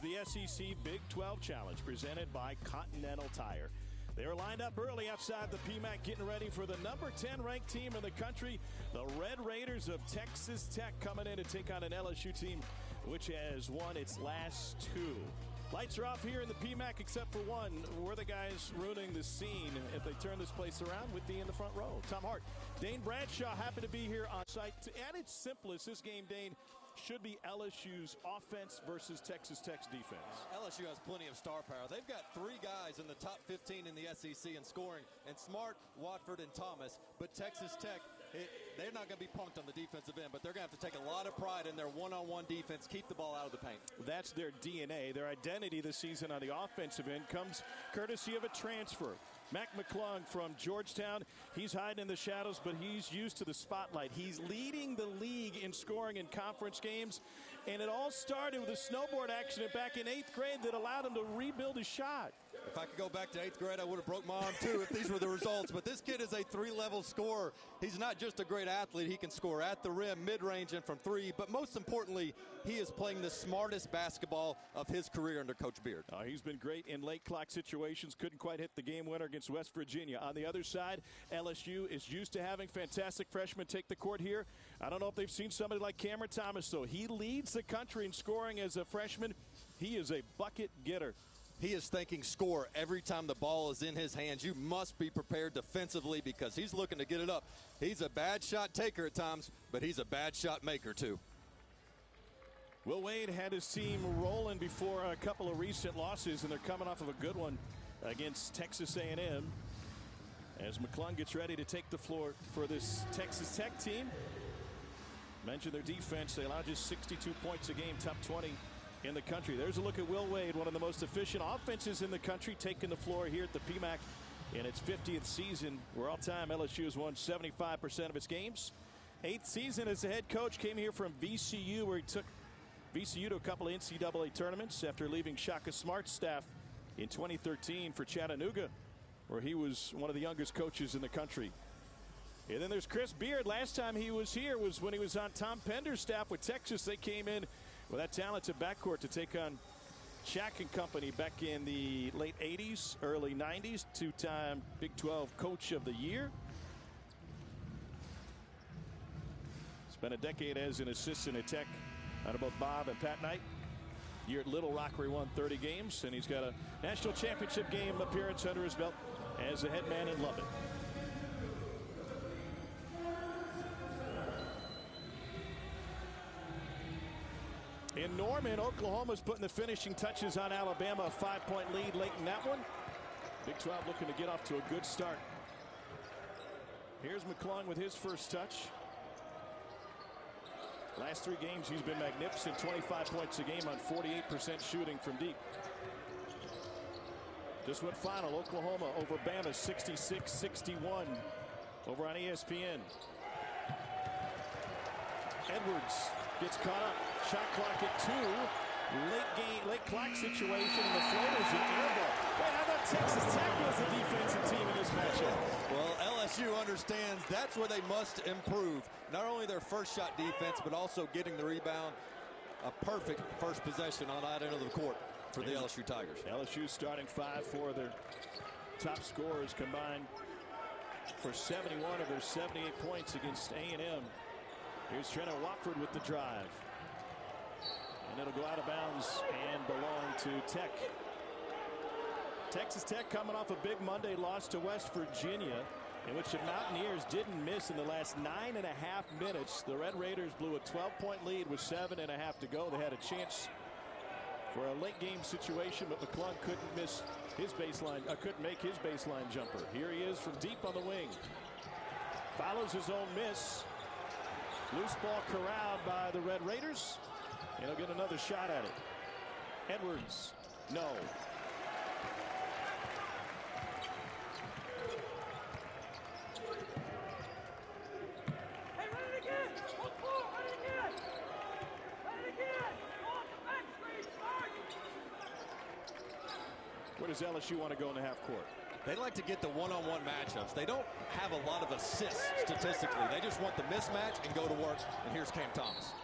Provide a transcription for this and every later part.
the SEC Big 12 Challenge presented by Continental Tire. They were lined up early outside the PMAC getting ready for the number 10 ranked team in the country. The Red Raiders of Texas Tech coming in to take on an LSU team which has won its last two. Lights are off here in the PMAC except for one. We're the guys ruining the scene if they turn this place around with D in the front row. Tom Hart, Dane Bradshaw happy to be here on site. At its simplest, this game, Dane, should be LSU's offense versus Texas Tech's defense. LSU has plenty of star power. They've got three guys in the top 15 in the SEC in scoring, and Smart, Watford, and Thomas. But Texas Tech, they're not going to be punked on the defensive end, but they're going to have to take a lot of pride in their one-on-one defense, keep the ball out of the paint. That's their DNA. Their identity this season on the offensive end comes courtesy of a transfer. Mac McClung from Georgetown. He's hiding in the shadows, but he's used to the spotlight. He's leading the league in scoring in conference games, and it all started with a snowboard accident back in 8th grade that allowed him to rebuild his shot. If I could go back to 8th grade, I would have broke my arm too if these were the results. But this kid is a three-level scorer. He's not just a great athlete. He can score at the rim, mid-range, and from three. But most importantly, he is playing the smartest basketball of his career under Coach Beard. He's been great in late clock situations. Couldn't quite hit the game winner against West Virginia. On the other side, LSU is used to having fantastic freshmen take the court here. I don't know if they've seen somebody like Cameron Thomas, though. He leads the country in scoring as a freshman. He is a bucket getter. He is thinking score every time the ball is in his hands. You must be prepared defensively because he's looking to get it up. He's a bad shot taker at times, but he's a bad shot maker too. Will Wade had his team rolling before a couple of recent losses, and they're coming off of a good one against Texas A&M. As McClung gets ready to take the floor for this Texas Tech team. Mentioned their defense. They allow just 62 points a game, top 20 in the country. There's a look at Will Wade, one of the most efficient offenses in the country, taking the floor here at the PMAC in its 50th season, where all-time LSU has won 75% of its games. 8th season as a head coach, came here from VCU, where he took VCU to a couple of NCAA tournaments after leaving Shaka Smart's staff in 2013 for Chattanooga, where he was one of the youngest coaches in the country. And then there's Chris Beard. Last time he was here was when he was on Tom Pender's staff with Texas. They came in with that talented backcourt to take on Shaq and company back in the late 80s, early 90s. Two-time Big 12 Coach of the Year. Spent a decade as an assistant at Tech under both Bob and Pat Knight. Year at Little Rock where he won 30 games, and he's got a national championship game appearance under his belt as a head man in Lubbock. In Norman, Oklahoma's putting the finishing touches on Alabama, a 5-point lead late in that one. Big 12 looking to get off to a good start. Here's McClung with his first touch. Last 3 games, he's been magnificent. 25 points a game on 48% shooting from deep. Just went final. Oklahoma over Bama, 66-61 over on ESPN. Edwards gets caught up. Shot clock at 2. Late clock situation, and the floater's an air ball. Wait, how about Texas Tech was the defensive team in this matchup? Well, LSU understands that's where they must improve. Not only their first shot defense, but also getting the rebound. A perfect first possession on that end of the court for the LSU Tigers. LSU starting 5 for their top scorers combined for 71 of their 78 points against A&M. Here's Trent Watford with the drive. And it'll go out of bounds and belong to Tech. Texas Tech coming off a big Monday loss to West Virginia, in which the Mountaineers didn't miss in the last 9.5 minutes. The Red Raiders blew a 12-point lead with 7.5 to go. They had a chance for a late game situation, but McClung couldn't miss his baseline, couldn't make his baseline jumper. Here he is from deep on the wing. Follows his own miss. Loose ball corralled by the Red Raiders. And he'll get another shot at it. Edwards, no. Hey, run it again! Run it again! Run it again! Off the back screen, start! Where does LSU want to go in the half court? They like to get the one-on-one matchups. They don't have a lot of assists statistically. They just want the mismatch and go to work. And here's Cam Thomas.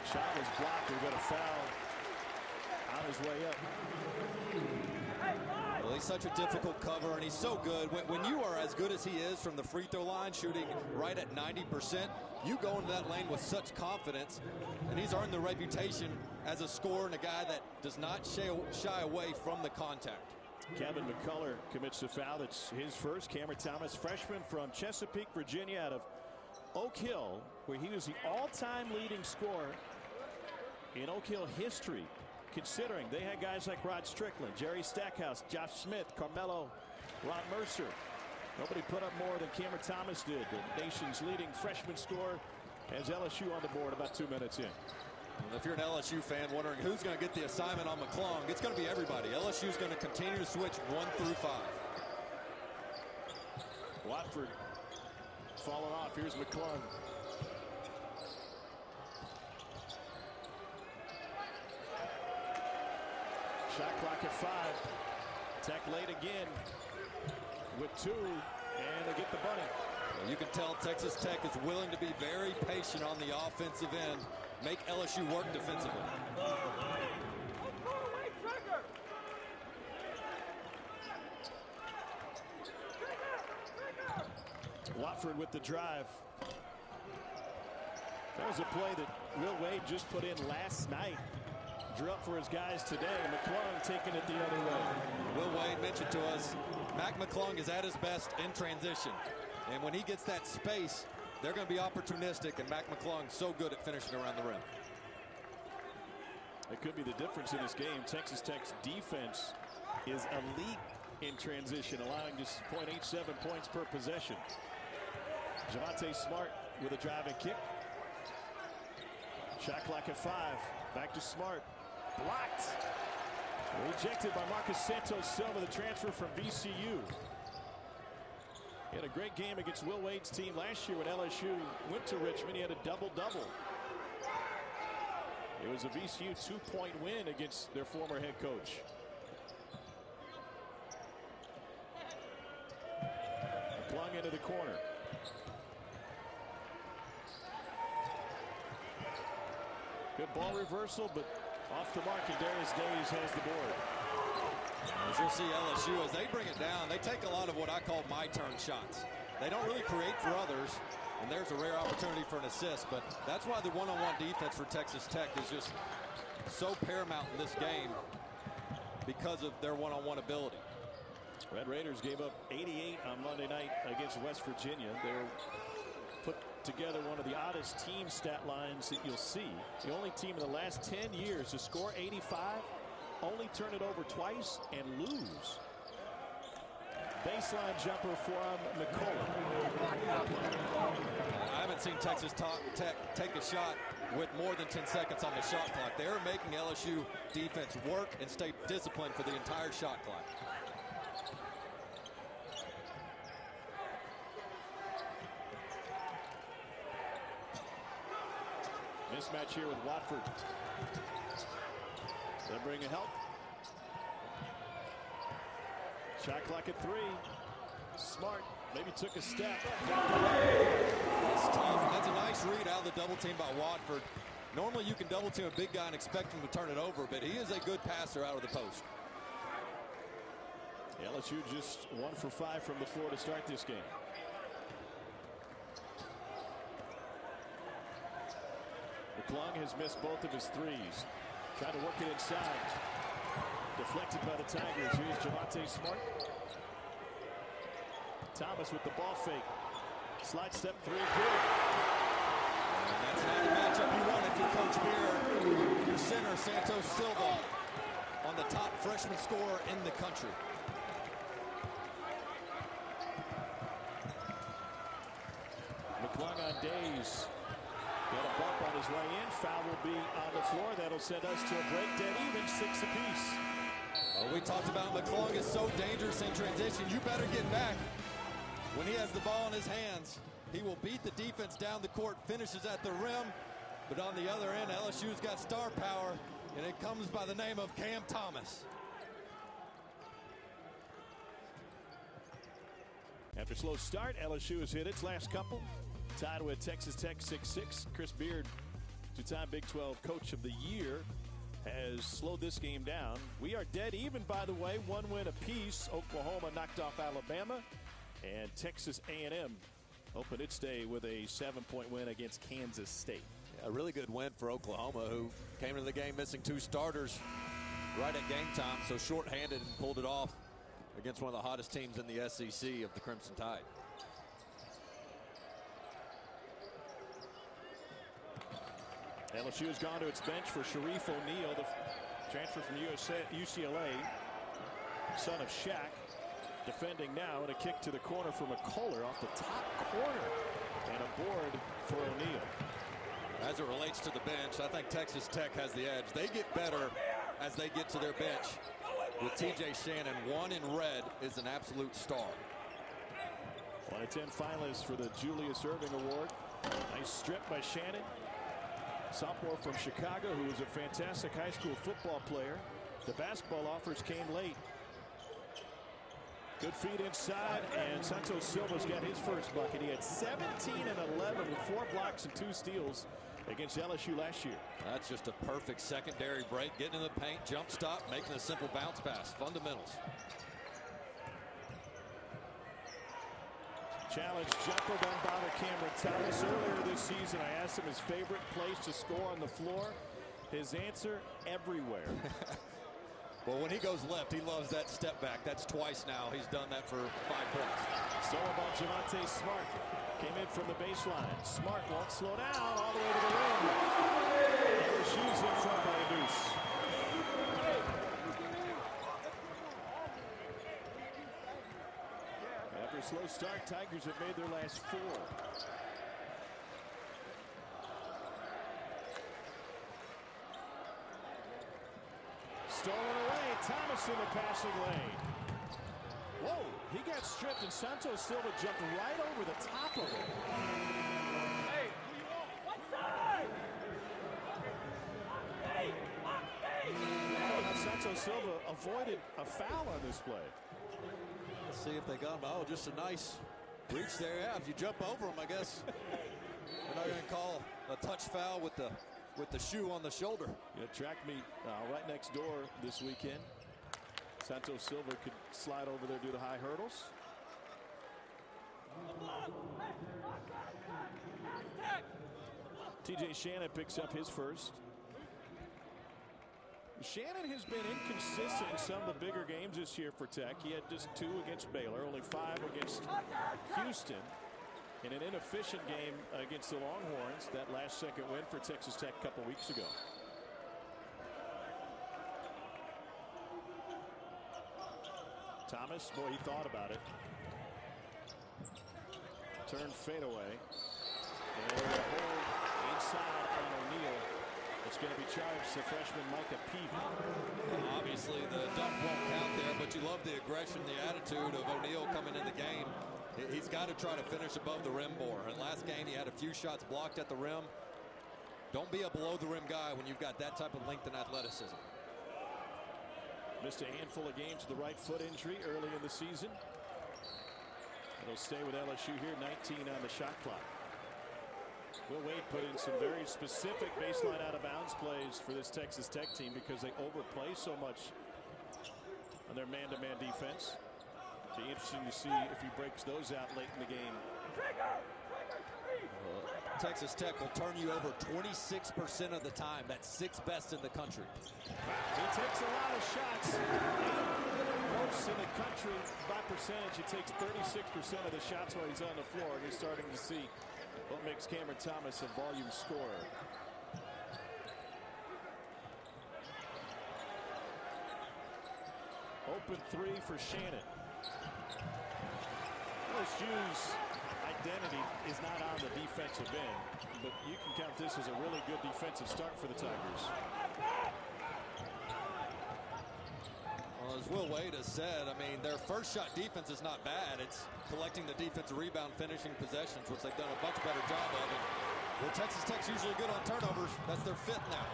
Shot was blocked. We've got a foul on his way up. Well, he's such a difficult cover, and he's so good. When you are as good as he is from the free throw line, shooting right at 90%, you go into that lane with such confidence, and he's earned the reputation as a scorer and a guy that does not shy away from the contact. Kevin McCullough commits a foul. That's his first. Cameron Thomas, freshman from Chesapeake, Virginia, out of Oak Hill, where he was the all-time leading scorer in Oak Hill history, considering they had guys like Rod Strickland, Jerry Stackhouse, Josh Smith, Carmelo, Ron Mercer. Nobody put up more than Cameron Thomas did, the nation's leading freshman scorer, as LSU on the board about 2 minutes in. And if you're an LSU fan wondering who's going to get the assignment on McClung, it's going to be everybody. LSU is going to continue to switch 1 through 5. Watford falling off. Here's McClung. Shot clock at 5. Tech late again with 2, and they get the bunny. Well, you can tell Texas Tech is willing to be very patient on the offensive end, make LSU work defensively. Watford with the drive. That was a play that Will Wade just put in last night. Drew up for his guys today. McClung taking it the other way. Will Wade mentioned to us, Mac McClung is at his best in transition. And when he gets that space, they're going to be opportunistic, and Mac McClung so good at finishing around the rim. It could be the difference in this game. Texas Tech's defense is elite in transition, allowing just 0.87 points per possession. Javonte Smart with a driving kick. Shot clock at 5. Back to Smart. Blocked. Rejected by Marcus Santos Silva, the transfer from VCU. He had a great game against Will Wade's team last year when LSU went to Richmond. He had a double-double. It was a VCU 2-point win against their former head coach. Plung into the corner. Good ball reversal, but off the mark, and Darius Days has the board. As you'll see LSU, as they bring it down, they take a lot of what I call my turn shots. They don't really create for others, and there's a rare opportunity for an assist, but that's why the one-on-one defense for Texas Tech is just so paramount in this game because of their one-on-one ability. Red Raiders gave up 88 on Monday night against West Virginia. They're put together one of the oddest team stat lines that you'll see. The only team in the last 10 years to score 85, only turn it over twice, and lose. Baseline jumper from McCullough. I haven't seen Texas Tech take a shot with more than 10 seconds on the shot clock. They're making LSU defense work and stay disciplined for the entire shot clock. Mismatch here with Watford. They bring a help. Shot clock at 3. Smart maybe took a step. That's tough. That's a nice read out of the double team by Watford. Normally you can double team a big guy and expect him to turn it over, but he is a good passer out of the post. LSU just 1 for 5 from the floor to start this game. McClung has missed both of his threes. Trying to work it inside. Deflected by the Tigers. Here's Javonte Smart. Thomas with the ball fake. Slide step 3. Good. And that's not the matchup you want if you're Coach Beer. Your center, Santos Silva, on the top freshman scorer in the country. McClung on Days. Got a bump on his way in. Foul will be on the floor. That'll send us to a break. Dead even, 6 apiece. Well, we talked about McClung is so dangerous in transition. You better get back. When he has the ball in his hands, he will beat the defense down the court, finishes at the rim. But on the other end, LSU's got star power, and it comes by the name of Cam Thomas. After a slow start, LSU has hit its last couple. Tied with Texas Tech 6-6. Chris Beard, two-time Big 12 Coach of the Year. has slowed this game down. We are dead even, by the way. One win apiece. Oklahoma knocked off Alabama, and Texas A&M opened its day with a 7-point win against Kansas State. A really good win for Oklahoma, who came into the game missing 2 starters right at game time, so shorthanded and pulled it off against one of the hottest teams in the SEC of the Crimson Tide. LSU has gone to its bench for Sharif O'Neal, the transfer from UCLA, son of Shaq. Defending now, and a kick to the corner from McCullough off the top corner, and a board for O'Neal. As it relates to the bench, I think Texas Tech has the edge. They get better as they get to their bench. With TJ Shannon, 1 in red, is an absolute star. 1 of 10 finalists for the Julius Erving Award. Nice strip by Shannon. Sophomore from Chicago, who was a fantastic high school football player. The basketball offers came late. Good feed inside, and Santos Silva's got his first bucket. He had 17 and 11 with 4 blocks and 2 steals against LSU last year. That's just a perfect secondary break. Getting in the paint, jump stop, making a simple bounce pass. Fundamentals. Challenge jumper done by Cameron Thomas. Earlier this season, I asked him his favorite place to score on the floor. His answer, everywhere. Well, when he goes left, he loves that step back. That's twice now. He's done that for 5 points. Stolen by Javonte Smart. Came in from the baseline. Smart won't slow down all the way to the rim. LSU's in front by a deuce. After a slow start, Tigers have made their last 4. Stolen away. Thomas in the passing lane. Whoa, he got stripped, and Santos Silva jumped right over the top of him. Hey, who you want? One side! Now Santos Silva avoided a foul on this play. Let's see if they got him. Oh, just a nice reach there. Yeah, if you jump over him, I guess we're not going to call a touch foul with the shoe on the shoulder. Yeah, track meet right next door this weekend. Santos Silva could slide over there, do the high hurdles. TJ Shannon picks up his first. Shannon has been inconsistent in some of the bigger games this year for Tech. He had just 2 against Baylor, only 5 against Houston. In an inefficient game against the Longhorns, that last-second win for Texas Tech a couple weeks ago. Thomas, boy, he thought about it. Turn fadeaway. And a hold inside on O'Neal. It's going to be charged to freshman Micah Peavy. Obviously, the dunk won't count there, but you love the aggression, the attitude of O'Neal coming in the game. He's got to try to finish above the rim more. And last game, he had a few shots blocked at the rim. Don't be a below-the-rim guy when you've got that type of length and athleticism. Missed a handful of games with the right foot injury early in the season. It'll stay with LSU here, 19 on the shot clock. Will Wade put in some very specific baseline out-of-bounds plays for this Texas Tech team because they overplay so much on their man-to-man defense. Be interesting to see if he breaks those out late in the game. Texas Tech will turn you over 26% of the time. That's 6th best in the country. He takes a lot of shots. Most in the country by percentage. He takes 36% of the shots while he's on the floor. And you're starting to see what makes Cameron Thomas a volume scorer. Open 3 for Shannon. LSU's identity is not on the defensive end, but you can count this as a really good defensive start for the Tigers. Well, as Will Wade has said, I mean, their first shot defense is not bad. It's collecting the defensive rebound, finishing possessions, which they've done a much better job of. And where Texas Tech's usually good on turnovers, that's their 5th now.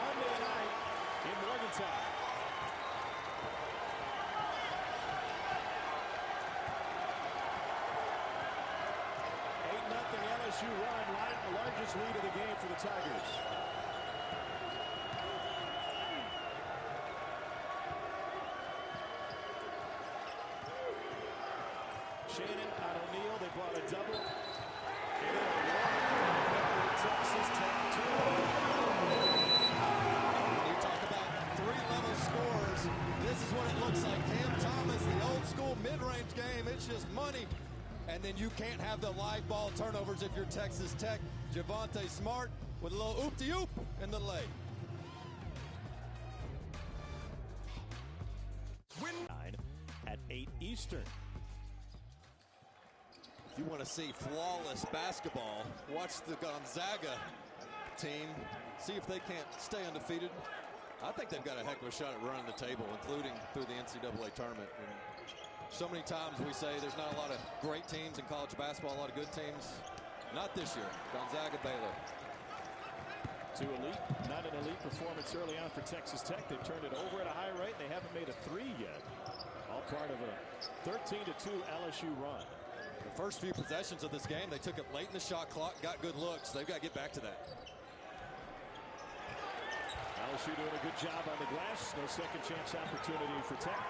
Monday night in Morgantown. 8-0 LSU run right the Tigers. Shannon on O'Neal. They brought a double. Texas Tech turnover. When you talk about three-level scores, this is what it looks like. Cam Thomas, the old-school mid-range game, it's just money. And then you can't have the live ball turnovers if you're Texas Tech. Javonte Smart with a little oop-de-oop in the leg. Win 9 at 8 Eastern. If you want to see flawless basketball, watch the Gonzaga team. See if they can't stay undefeated. I think they've got a heck of a shot at running the table, including through the NCAA tournament. And so many times we say there's not a lot of great teams in college basketball, a lot of good teams. Not this year. Gonzaga, Baylor. To elite, not an elite performance early on for Texas Tech. They've turned it over at a high rate. They haven't made a three yet. All part of a 13-2 LSU run. The first few possessions of this game, they took it late in the shot clock, got good looks. They've got to get back to that. LSU doing a good job on the glass. No second chance opportunity for Tech.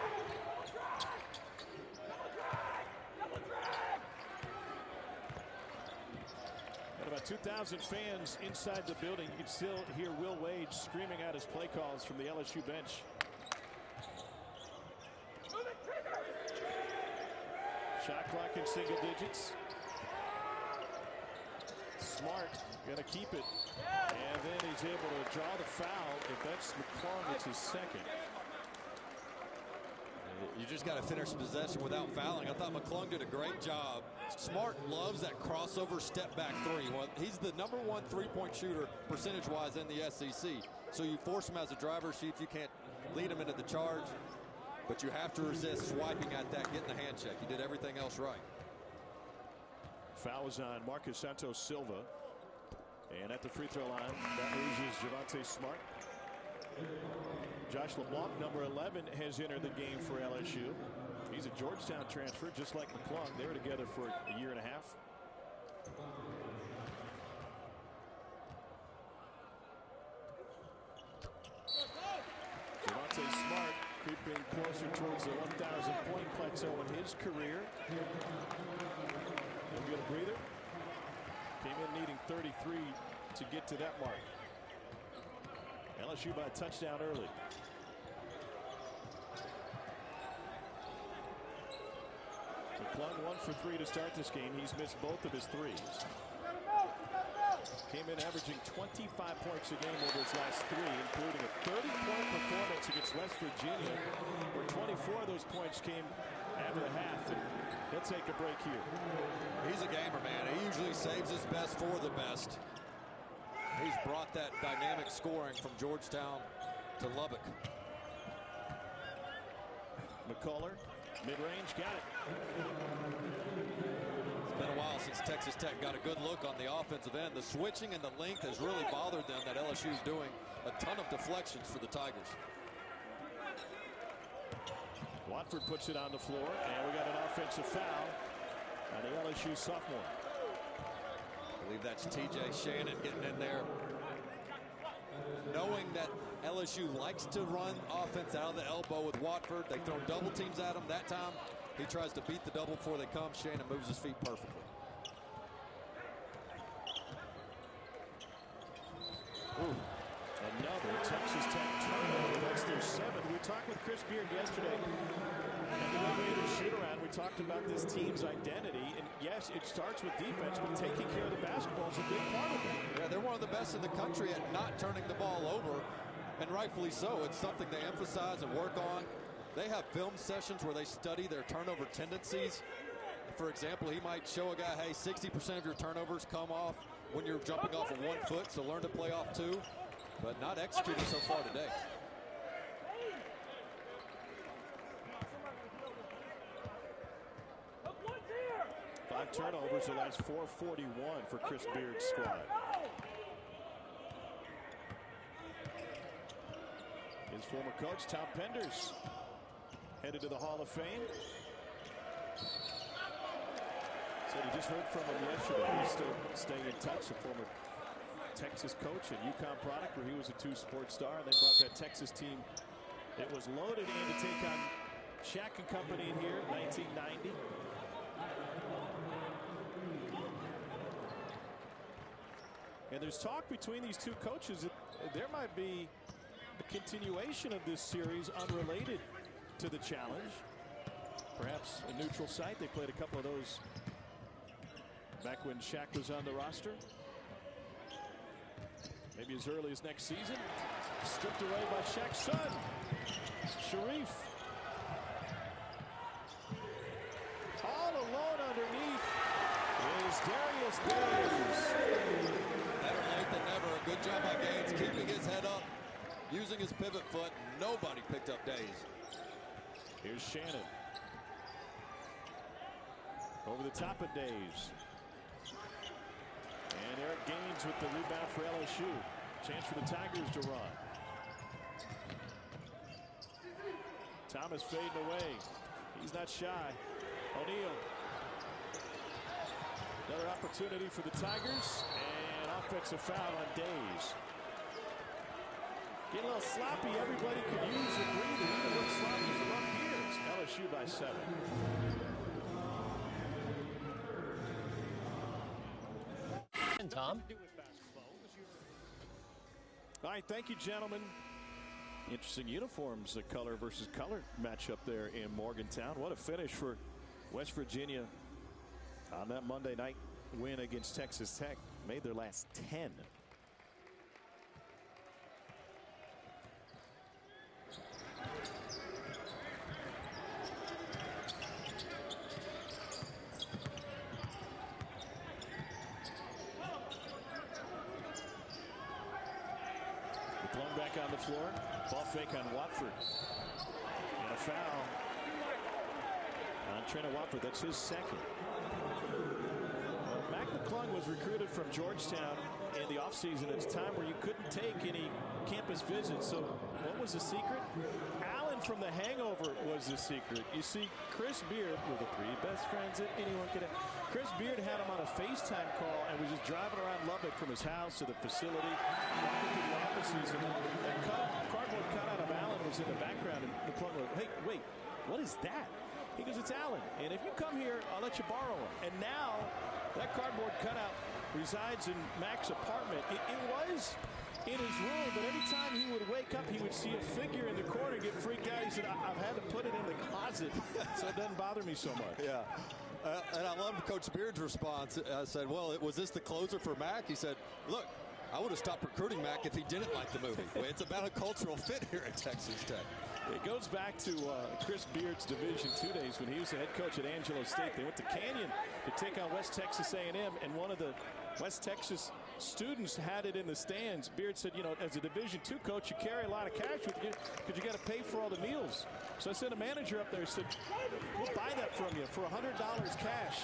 Got about 2,000 fans inside the building. You can still hear Will Wade screaming out his play calls from the LSU bench. Shot clock in single digits. Smart gonna keep it. And then he's able to draw the foul. If that's McClung, it's his second. You just got to finish possession without fouling. I thought McClung did a great job. Smart loves that crossover step back three. Well, he's the #1 3-point shooter percentage-wise in the SEC. So you force him as a driver's seat. You can't lead him into the charge. But you have to resist swiping at that, getting the hand check. He did everything else right. Foul was on Marcus Santos Silva. And at the free throw line, that loses Javonte Smart. Josh LeBlanc, number 11, has entered the game for LSU. He's a Georgetown transfer, just like McClung. They were together for a year and a half. Javonte Smart creeping closer towards the 1,000-point plateau in his career. He'll get a breather. Came in needing 33 to get to that mark. LSU by a touchdown early. McClung 1 for 3 to start this game. He's missed both of his threes. Came in averaging 25 points a game over his last three, including a 30-point performance against West Virginia, where 24 of those points came after the half. And he'll take a break here. He's a gamer, man. He usually saves his best for the best. He's brought that dynamic scoring from Georgetown to Lubbock. McCullough, mid-range, got it. It's been a while since Texas Tech got a good look on the offensive end. The switching and the length has really bothered them that LSU's doing a ton of deflections for the Tigers. Watford puts it on the floor, and we got an offensive foul on the LSU sophomore. I believe that's TJ Shannon getting in there. Knowing that LSU likes to run offense out of the elbow with Watford. They throw double teams at him. That time, he tries to beat the double before they come. Shannon moves his feet perfectly. Ooh, another Texas Tech turnover. That's their 7th. We talked with Chris Beard yesterday. And the way to shoot around, we talked about this team's identity. And yes, it starts with defense, but taking care of the basketball is a big part of it. Yeah, they're one of the best in the country at not turning the ball over. And rightfully so. It's something they emphasize and work on. They have film sessions where they study their turnover tendencies. For example, he might show a guy, hey, 60% of your turnovers come off when you're jumping off of 1 foot, so learn to play off 2. But not executing so far today. Five turnovers the last 441 for Chris Beard's squad. His former coach, Tom Penders, headed to the Hall of Fame. Said he just heard from him yesterday. He's still staying in touch. The former Texas coach and UConn product, where he was a two-sport star, and they brought that Texas team. It was loaded in to take on Shaq and company in here in 1990. And there's talk between these two coaches that there might be a continuation of this series unrelated to the challenge. Perhaps a neutral site. They played a couple of those back when Shaq was on the roster. Maybe as early as next season. Stripped away by Shaq's son, Sharif. All alone underneath is Darius Days. Better late than never. A good job by Gaines, keeping his head up, using his pivot foot. Nobody picked up Days. Here's Shannon. Over the top of Days. And Eric Gaines with the rebound for LSU. Chance for the Tigers to run. Thomas fading away. He's not shy. O'Neal. Another opportunity for the Tigers. And offensive foul on Days. Getting a little sloppy. Everybody could use a breather. Even look sloppy from up here. It's LSU by 7. And Tom. All right, thank you, gentlemen. Interesting uniforms, the color versus color matchup there in Morgantown. What a finish for West Virginia on that Monday night win against Texas Tech. Made their last 10. McClung back on the floor. Ball fake on Watford. And a foul on Trina Watford. That's his second. Mac McClung was recruited from Georgetown in the offseason. It's a time where you couldn't take any campus visits. So what was the secret? Allen from The Hangover was the secret. You see, Chris Beard were the 3 best friends that anyone could have. Chris Beard had him on a FaceTime call and was just driving around Lubbock from his house to the facility, walking through the offices, and that cardboard cutout of Allen was in the background. And McClung went, "Hey, wait, what is that?" He goes, "It's Allen, and if you come here, I'll let you borrow him." And now that cardboard cutout resides in Mac's apartment. It was in his room, but every time he would wake up, he would see a figure in the corner, get freaked out. He said, "I've had to put it in the closet so it doesn't bother me so much." Yeah. And I loved Coach Beard's response. I said, "Well, was this the closer for Mac?" He said, "Look, I would have stopped recruiting Mac if he didn't like the movie." It's about a cultural fit here at Texas Tech. It goes back to Chris Beard's Division II days when he was the head coach at Angelo State. They went to Canyon to take on West Texas A&M, and one of the West Texas students had it in the stands. Beard said, "You know, as a Division II coach, you carry a lot of cash with you because you got to pay for all the meals." So I sent a manager up there and said, "We'll buy that from you for $100 cash."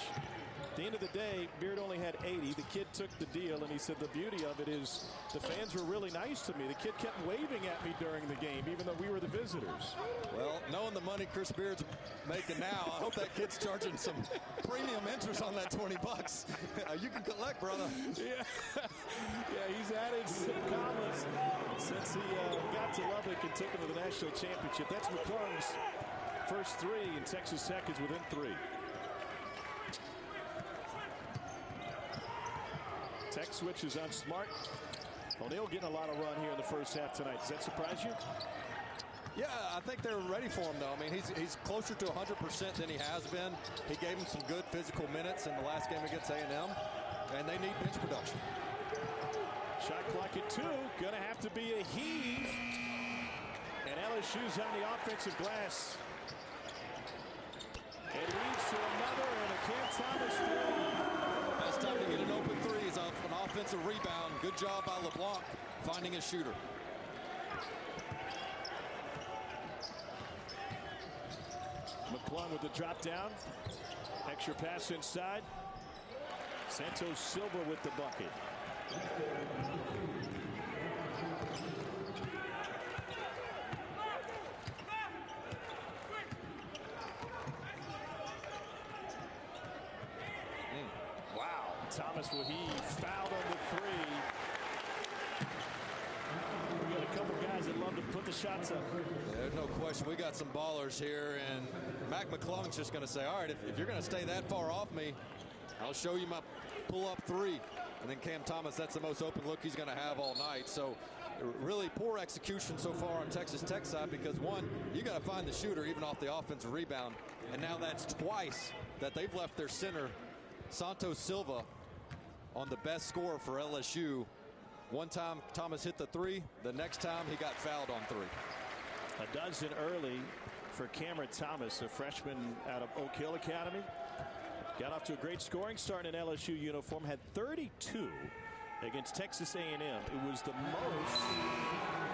At the end of the day, Beard only had 80. The kid took the deal, and he said the beauty of it is the fans were really nice to me. The kid kept waving at me during the game, even though we were the visitors. Well, knowing the money Chris Beard's making now, I hope that kid's charging some premium interest on that $20. You can collect, brother. Yeah, he's added some commas since he got to Lubbock and took him to the national championship. That's McClung's first 3, and Texas Tech is within 3. Tech switches on Smart. O'Neal getting a lot of run here in the first half tonight. Does that surprise you? Yeah, I think they're ready for him, though. I mean, he's closer to 100% than he has been. He gave him some good physical minutes in the last game against A&M, and they need bench production. Shot clock at 2. Gonna have to be a heave. And LSU's on the offensive glass. It leads to another and a Cam Thomas 3. Best time to get an open 3 is off an offensive rebound. Good job by LeBlanc finding a shooter. McClung with the drop down. Extra pass inside. Santos Silva with the bucket. Wow. Thomas, he fouled on the 3. put the shots up. There's no question. We got some ballers here, and Mac McClung's just going to say, all right, if you're going to stay that far off me, I'll show you my pull-up three. And then Cam Thomas, that's the most open look he's going to have all night. So really poor execution so far on Texas Tech side because, one, you got to find the shooter even off the offensive rebound. And now that's twice that they've left their center, Santos Silva, on the best scorer for LSU. One time Thomas hit the three. The next time he got fouled on three. A dozen early for Cameron Thomas, a freshman out of Oak Hill Academy. Got off to a great scoring start in an LSU uniform. Had 32 against Texas A&M. It was the most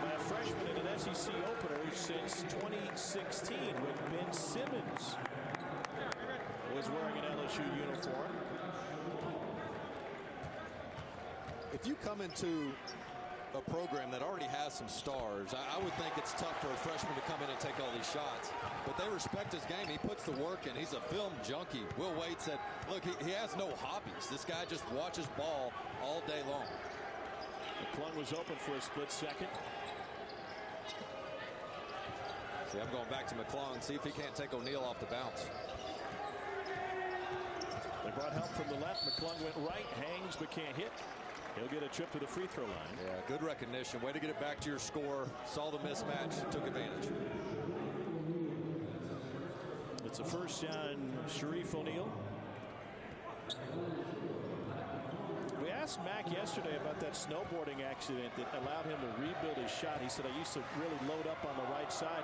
by a freshman in an SEC opener since 2016 when Ben Simmons was wearing an LSU uniform. If you come into a program that already has some stars, I would think it's tough for a freshman to come in and take all these shots. But they respect his game. He puts the work in. He's a film junkie. Will Wade said, look, he has no hobbies. This guy just watches ball all day long. McClung was open for a split second. See, I'm going back to McClung. See if he can't take O'Neal off the bounce. They brought help from the left. McClung went right, hangs but can't hit. He'll get a trip to the free throw line. Yeah, good recognition. Way to get it back to your score. Saw the mismatch, took advantage. It's a first on Sharif O'Neal. We asked Mac yesterday about that snowboarding accident that allowed him to rebuild his shot. He said, I used to really load up on the right side.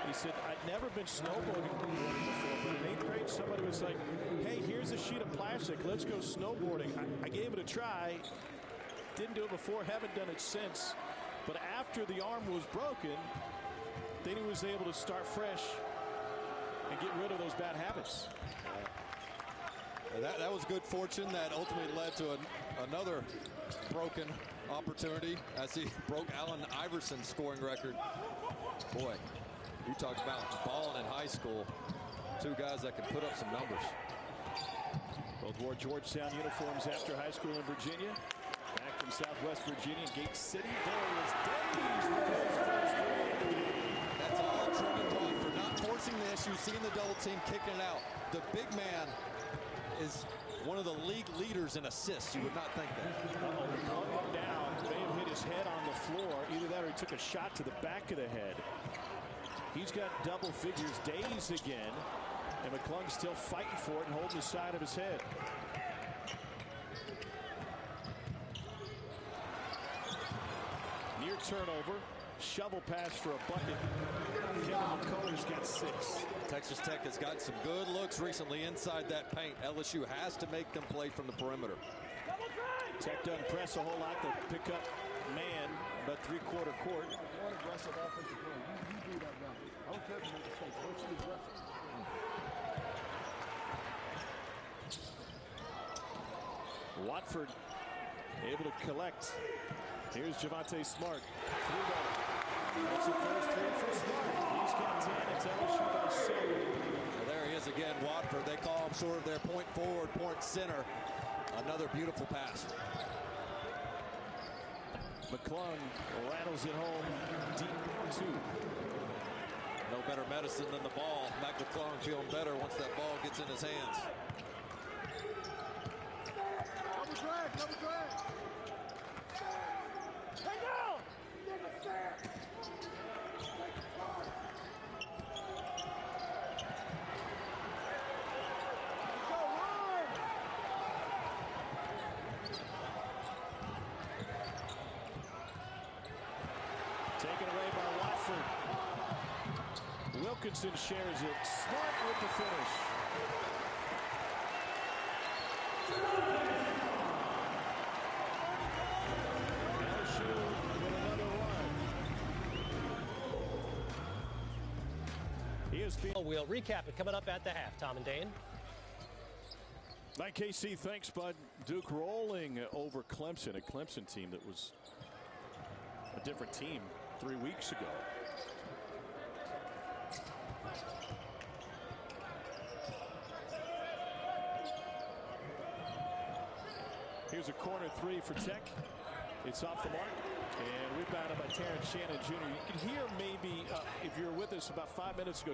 He said, I'd never been snowboarding before, but in 8th grade, somebody was like, hey, here's a sheet of plastic. Let's go snowboarding. I gave it a try. Didn't do it before, haven't done it since. But after the arm was broken, then he was able to start fresh and get rid of those bad habits. That was good fortune that ultimately led to another broken opportunity as he broke Allen Iverson's scoring record. Boy, you talk about balling in high school. Two guys that can put up some numbers. Both wore Georgetown uniforms after high school in Virginia. Back from Southwest Virginia, Gate City. There is Davies with his first three. That's all Truman Watford, not forcing the issue, seeing the double team, kicking it out. The big man is one of the league leaders in assists. You would not think that. McClung went down. May have hit his head on the floor. Either that or he took a shot to the back of the head. He's got double figures. Days again. And McClung's still fighting for it and holding the side of his head. Near turnover. Shovel pass for a bucket. Kevin McCullough's got 6. Texas Tech has gotten some good looks recently inside that paint. LSU has to make them play from the perimeter. Tech doesn't press a whole lot. They pick up man, but three-quarter court. One aggressive offensive play. You do that now. I don't care if you make mistakes. Let's be aggressive. Watford able to collect. Here's Javonte Smart. 3-ball. That's the first three for Smart. He's got 10. It's LSU by 7. Well, there he is again, Watford. They call him sort of their point forward, point center. Another beautiful pass. McClung rattles it home deep 2. No better medicine than the ball. Mac McClung feeling better once that ball gets in his hands. Double drag, double drag. Hey, now! Taken away by Watford. Wilkinson shares it. Smart with the finish. LSU with another run. ESPN. We'll recap it coming up at the half. Tom and Dane. Mike KC, thanks, bud. Duke rolling over Clemson, a Clemson team that was a different team 3 weeks ago. Here's a corner three for Tech. It's off the mark and rebounded by Terrence Shannon Jr. You can hear maybe, if you were with us about 5 minutes ago,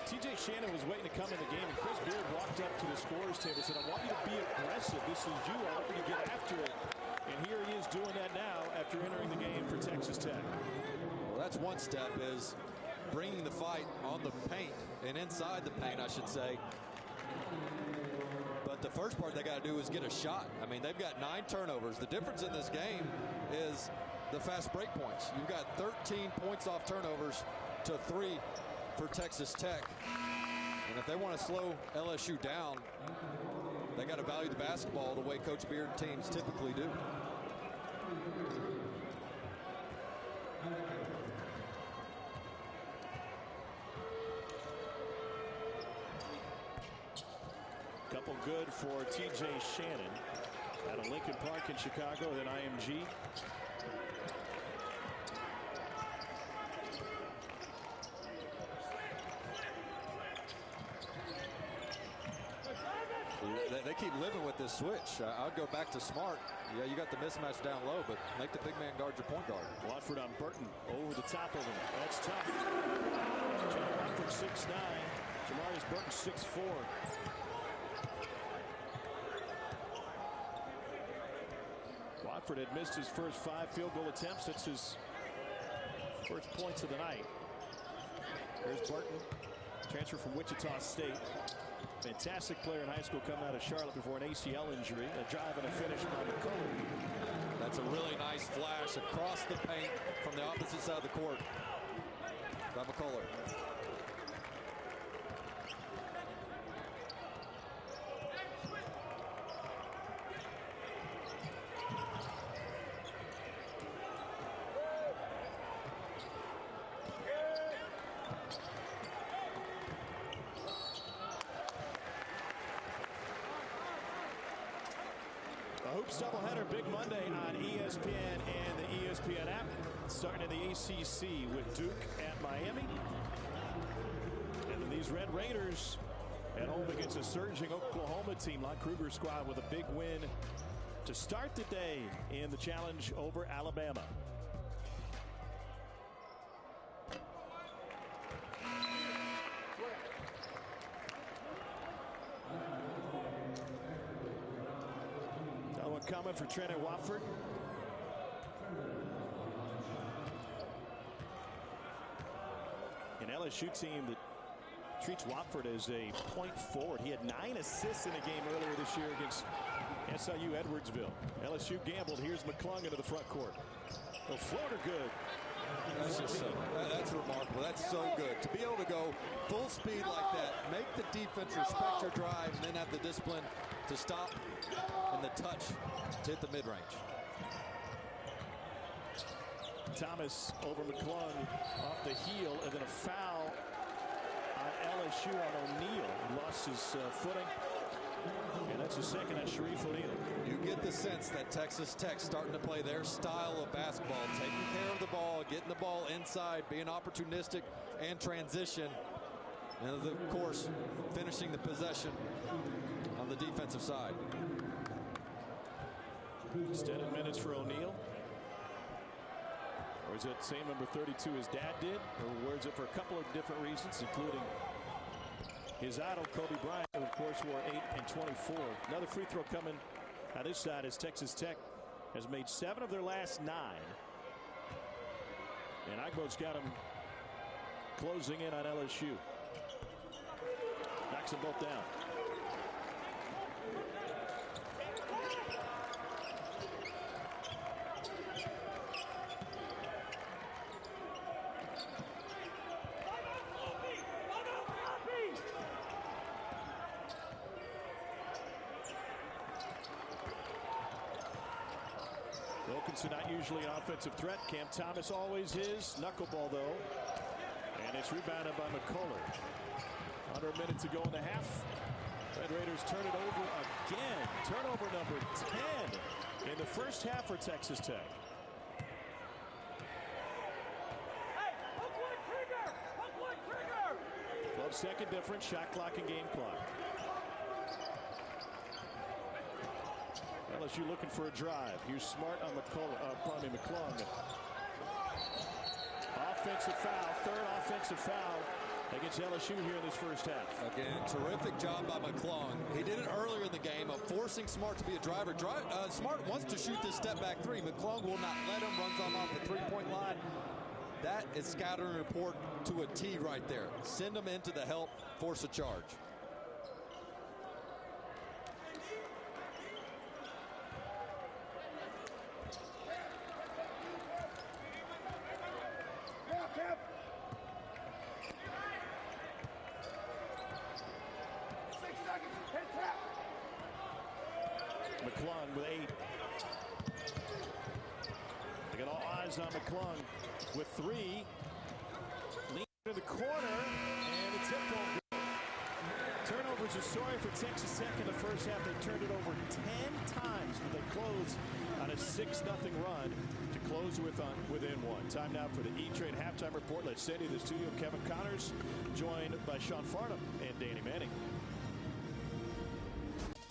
TJ Shannon was waiting to come in the game, and Chris Beard walked up to the scorer's table and said, I want you to be aggressive. This is you. I want you to get after it. And here he is doing that now after entering the game for Texas Tech. Well, that's one step, is bringing the fight on the paint and inside the paint, I should say. But the first part they got to do is get a shot. I mean, they've got 9 turnovers. The difference in this game is the fast break points. You've got 13 points off turnovers to 3 for Texas Tech. And if they want to slow LSU down, they got to value the basketball the way Coach Beard teams typically do. Couple good for TJ Shannon out of Lincoln Park in Chicago, then IMG. They keep living with this switch. I'd go back to Smart. Yeah, you got the mismatch down low, but make the big man guard your point guard. Watford on Burton over the top of him. That's tough. Watford 6'9". Jamarius Burton 6'4". Watford had missed his first 5 field goal attempts. That's his first points of the night. There's Burton, transfer from Wichita State. Fantastic player in high school, coming out of Charlotte before an ACL injury. A drive and a finish by McCullough. That's a really nice flash across the paint from the opposite side of the court by McCullough. Hoops doubleheader, big Monday on ESPN and the ESPN app. Starting in the ACC with Duke at Miami. And then these Red Raiders at home against a surging Oklahoma team. Lon Kruger's squad with a big win to start the day in the challenge over Alabama. Coming for Trent and Watford. An LSU team that treats Watford as a point forward. He had 9 assists in a game earlier this year against SIU Edwardsville. LSU gambled. Here's McClung into the front court. The floater good. That's remarkable. That's so good. To be able to go full speed like that, make the defense respect your drive, and then have the discipline to stop and the touch to hit the mid-range. Thomas over McClung off the heel, and then a foul on LSU on O'Neal. Lost his footing. And that's a second on Sharif O'Neal. You get the sense that Texas Tech's starting to play their style of basketball, taking care of the ball, getting the ball inside, being opportunistic and transition. And of course, finishing the possession on the defensive side. Extended minutes for O'Neal. Or is it same number 32 his dad did? Or wears it for a couple of different reasons, including his idol, Kobe Bryant, who of course wore 8 and 24. Another free throw coming on this side as Texas Tech has made 7 of their last 9. And Agbo's got them closing in on LSU. Knocks them both down. Wilkinson not usually an offensive threat. Cam Thomas always is. Knuckleball though. And it's rebounded by McCullough. Under a minute to go in the half. Red Raiders turn it over again. Turnover number 10 in the first half for Texas Tech. Hey, hook one trigger! Hook one trigger! 12-second difference, shot clock and game clock. LSU looking for a drive. Here's Smart on McClung. offensive foul, third offensive foul against LSU here in this first half. Again, terrific job by McClung. He did it earlier in the game of forcing Smart to be a driver. Smart wants to shoot this step-back three. McClung will not let him, runs on off the three-point line. That is scattering report to a T right there. Send him into the help, force a charge. McClung with 8. They got all eyes on McClung with 3. Lean to the corner, and the tip won't go. Turnovers are sorry for Texas Tech in the first half. They turned it over 10 times, but they closed on a 6-0 run to close within 1. Time now for the E-Trade halftime report. Let's send you the studio. Kevin Connors, joined by Sean Farnham and Danny Manning.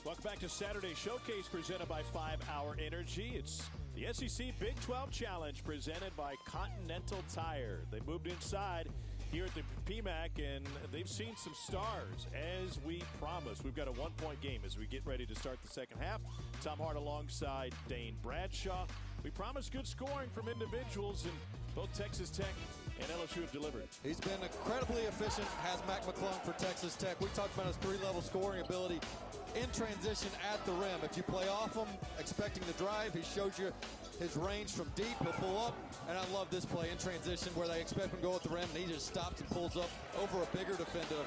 Welcome back to Saturday Showcase presented by 5 Hour Energy. It's the SEC Big 12 Challenge presented by Continental Tire. They moved inside here at the PMAC, and they've seen some stars, as we promised. We've got a one-point game as we get ready to start the second half. Tom Hart alongside Dane Bradshaw. We promised good scoring from individuals, and both Texas Tech and LSU have delivered. He's been incredibly efficient, has Mac McClung for Texas Tech. We talked about his 3-level scoring ability in transition at the rim. If you play off him, expecting the drive, he shows you his range from deep. He'll pull up, and I love this play in transition where they expect him to go at the rim, and he just stops and pulls up over a bigger defender.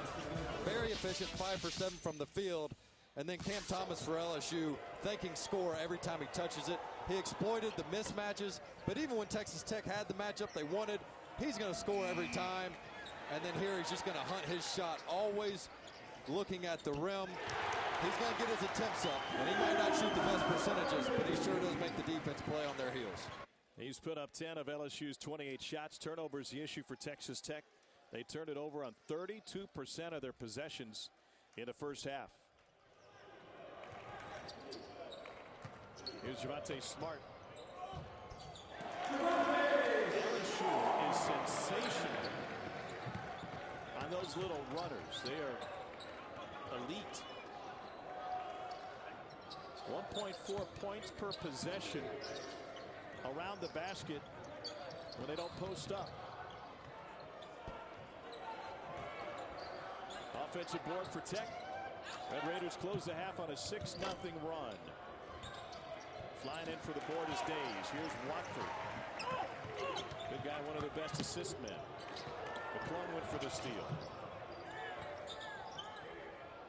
Very efficient, 5 for 7 from the field. And then Cam Thomas for LSU, thanking score every time he touches it. He exploited the mismatches, but even when Texas Tech had the matchup they wanted, he's going to score every time. And then here he's just going to hunt his shot, always looking at the rim. He's going to get his attempts up, and he might not shoot the best percentages, but he sure does make the defense play on their heels. He's put up 10 of LSU's 28 shots. Turnovers the issue for Texas Tech. They turned it over on 32% of their possessions in the first half. Here's Javonte Smart. LSU is sensational on those little runners. They are elite. 1.4 points per possession around the basket when they don't post up. Offensive board for Tech. Red Raiders close the half on a 6-0 run. Flying in for the board is Days. Here's Watford. Good guy, one of the best assist men. McClung went for the steal.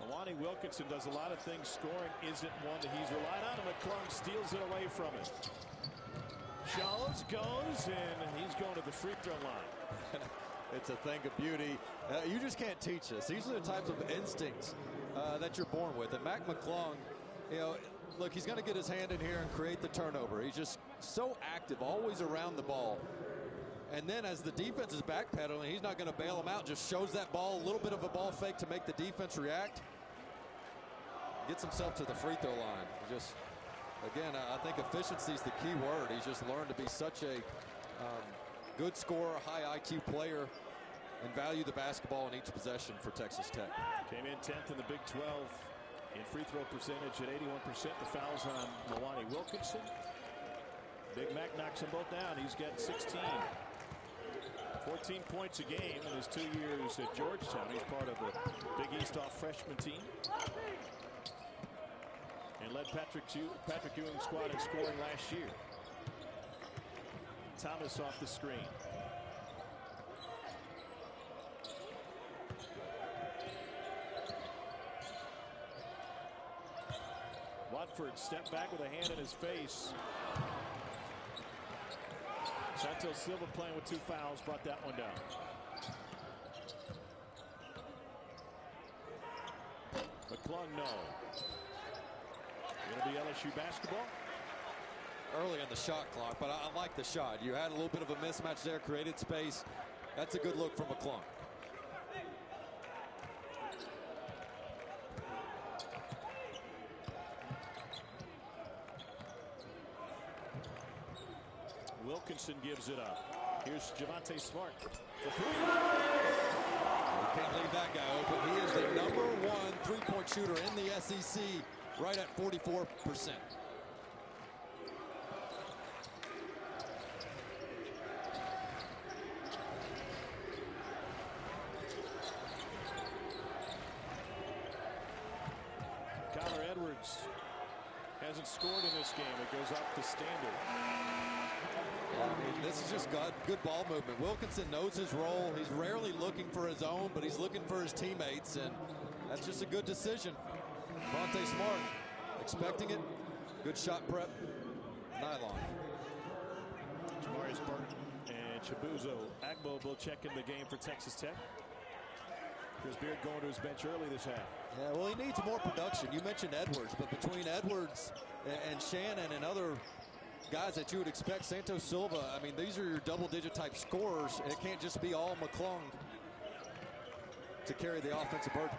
Lonnie Wilkinson does a lot of things. Scoring isn't one that he's relied on, and McClung steals it away from him. Shows, goes, and he's going to the free throw line. It's a thing of beauty. You just can't teach this. These are the types of instincts that you're born with. And Mac McClung, you know, look, he's going to get his hand in here and create the turnover. He's just so active, always around the ball. And then as the defense is backpedaling, he's not going to bail him out. Just shows that ball, a little bit of a ball fake to make the defense react. Gets himself to the free throw line. Just, again, I think efficiency is the key word. He's just learned to be such a good scorer, high IQ player, and value the basketball in each possession for Texas Tech. Came in 10th in the Big 12 in free throw percentage at 81%. The fouls on Lonnie Wilkinson. Big Mac knocks them both down. He's got 16. 14 points a game in his 2 years at Georgetown. He's part of the Big East all freshman team. And led Patrick Ewing's squad in scoring last year. Thomas off the screen. Watford stepped back with a hand in his face. Santos Silva playing with 2 fouls, brought that one down. McClung, no. Going to be LSU basketball. Early on the shot clock, but I like the shot. You had a little bit of a mismatch there, created space. That's a good look from McClung. Wilkinson gives it up. Here's Javonte Smart for three. You can't leave that guy open. He is the #1 3-point shooter in the SEC, right at 44%. Edwards hasn't scored in this game. It goes off the standard. This is just good ball movement. Wilkinson knows his role. He's rarely looking for his own, but he's looking for his teammates, and that's just a good decision. Javonte Smart expecting it. Good shot prep. Nylon. Jamarius Burton and Chibuzo Agbo will check in the game for Texas Tech. Chris Beard going to his bench early this half. Yeah, well, he needs more production. You mentioned Edwards, but between Edwards and Shannon and other guys that you would expect, Santos Silva, I mean, these are your double-digit type scorers, and it can't just be all McClung to carry the offensive burden.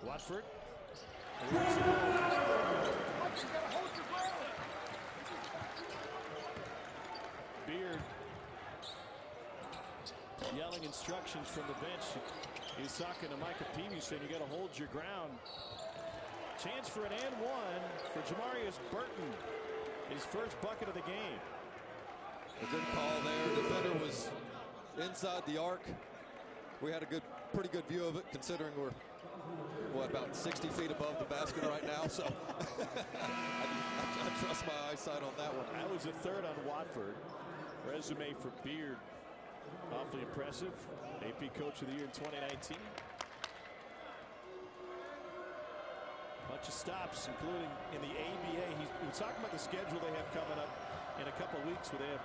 Watford. Beard yelling instructions from the bench. He's talking to Micah Peavy, saying you got to hold your ground. Chance for an and one for Jamarius Burton. His first bucket of the game. A good call there. Defender was inside the arc. We had a pretty good view of it, considering we're about 60 feet above the basket right now. So I trust my eyesight on that one. That was a third on Watford. Resume for Beard, awfully impressive. AP Coach of the Year in 2019. Bunch of stops, including in the ABA. He's talking about the schedule they have coming up in a couple weeks, where they have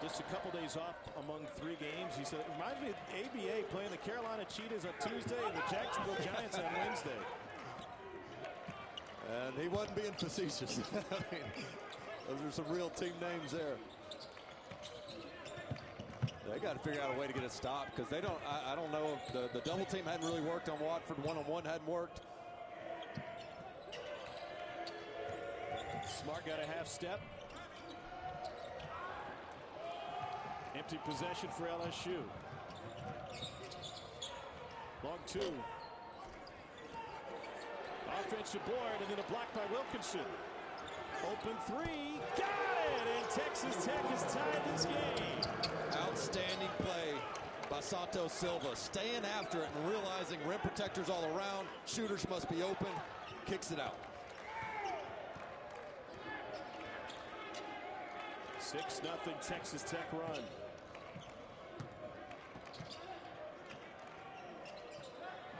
just a couple days off among 3 games. He said, it reminds me of ABA playing the Carolina Cheetahs on Tuesday and the Jacksonville Giants on Wednesday. And he wasn't being facetious. I mean, those are some real team names there. They got to figure out a way to get it stopped, because they don't. I don't know if the double team hadn't really worked on Watford. One-on-one hadn't worked. Smart got a half step. Empty possession for LSU. Long 2. Offensive board, and then a block by Wilkinson. Open 3, got it, and Texas Tech has tied this game. Outstanding play by Santos Silva, staying after it and realizing rim protectors all around, shooters must be open, kicks it out. 6-0 Texas Tech run.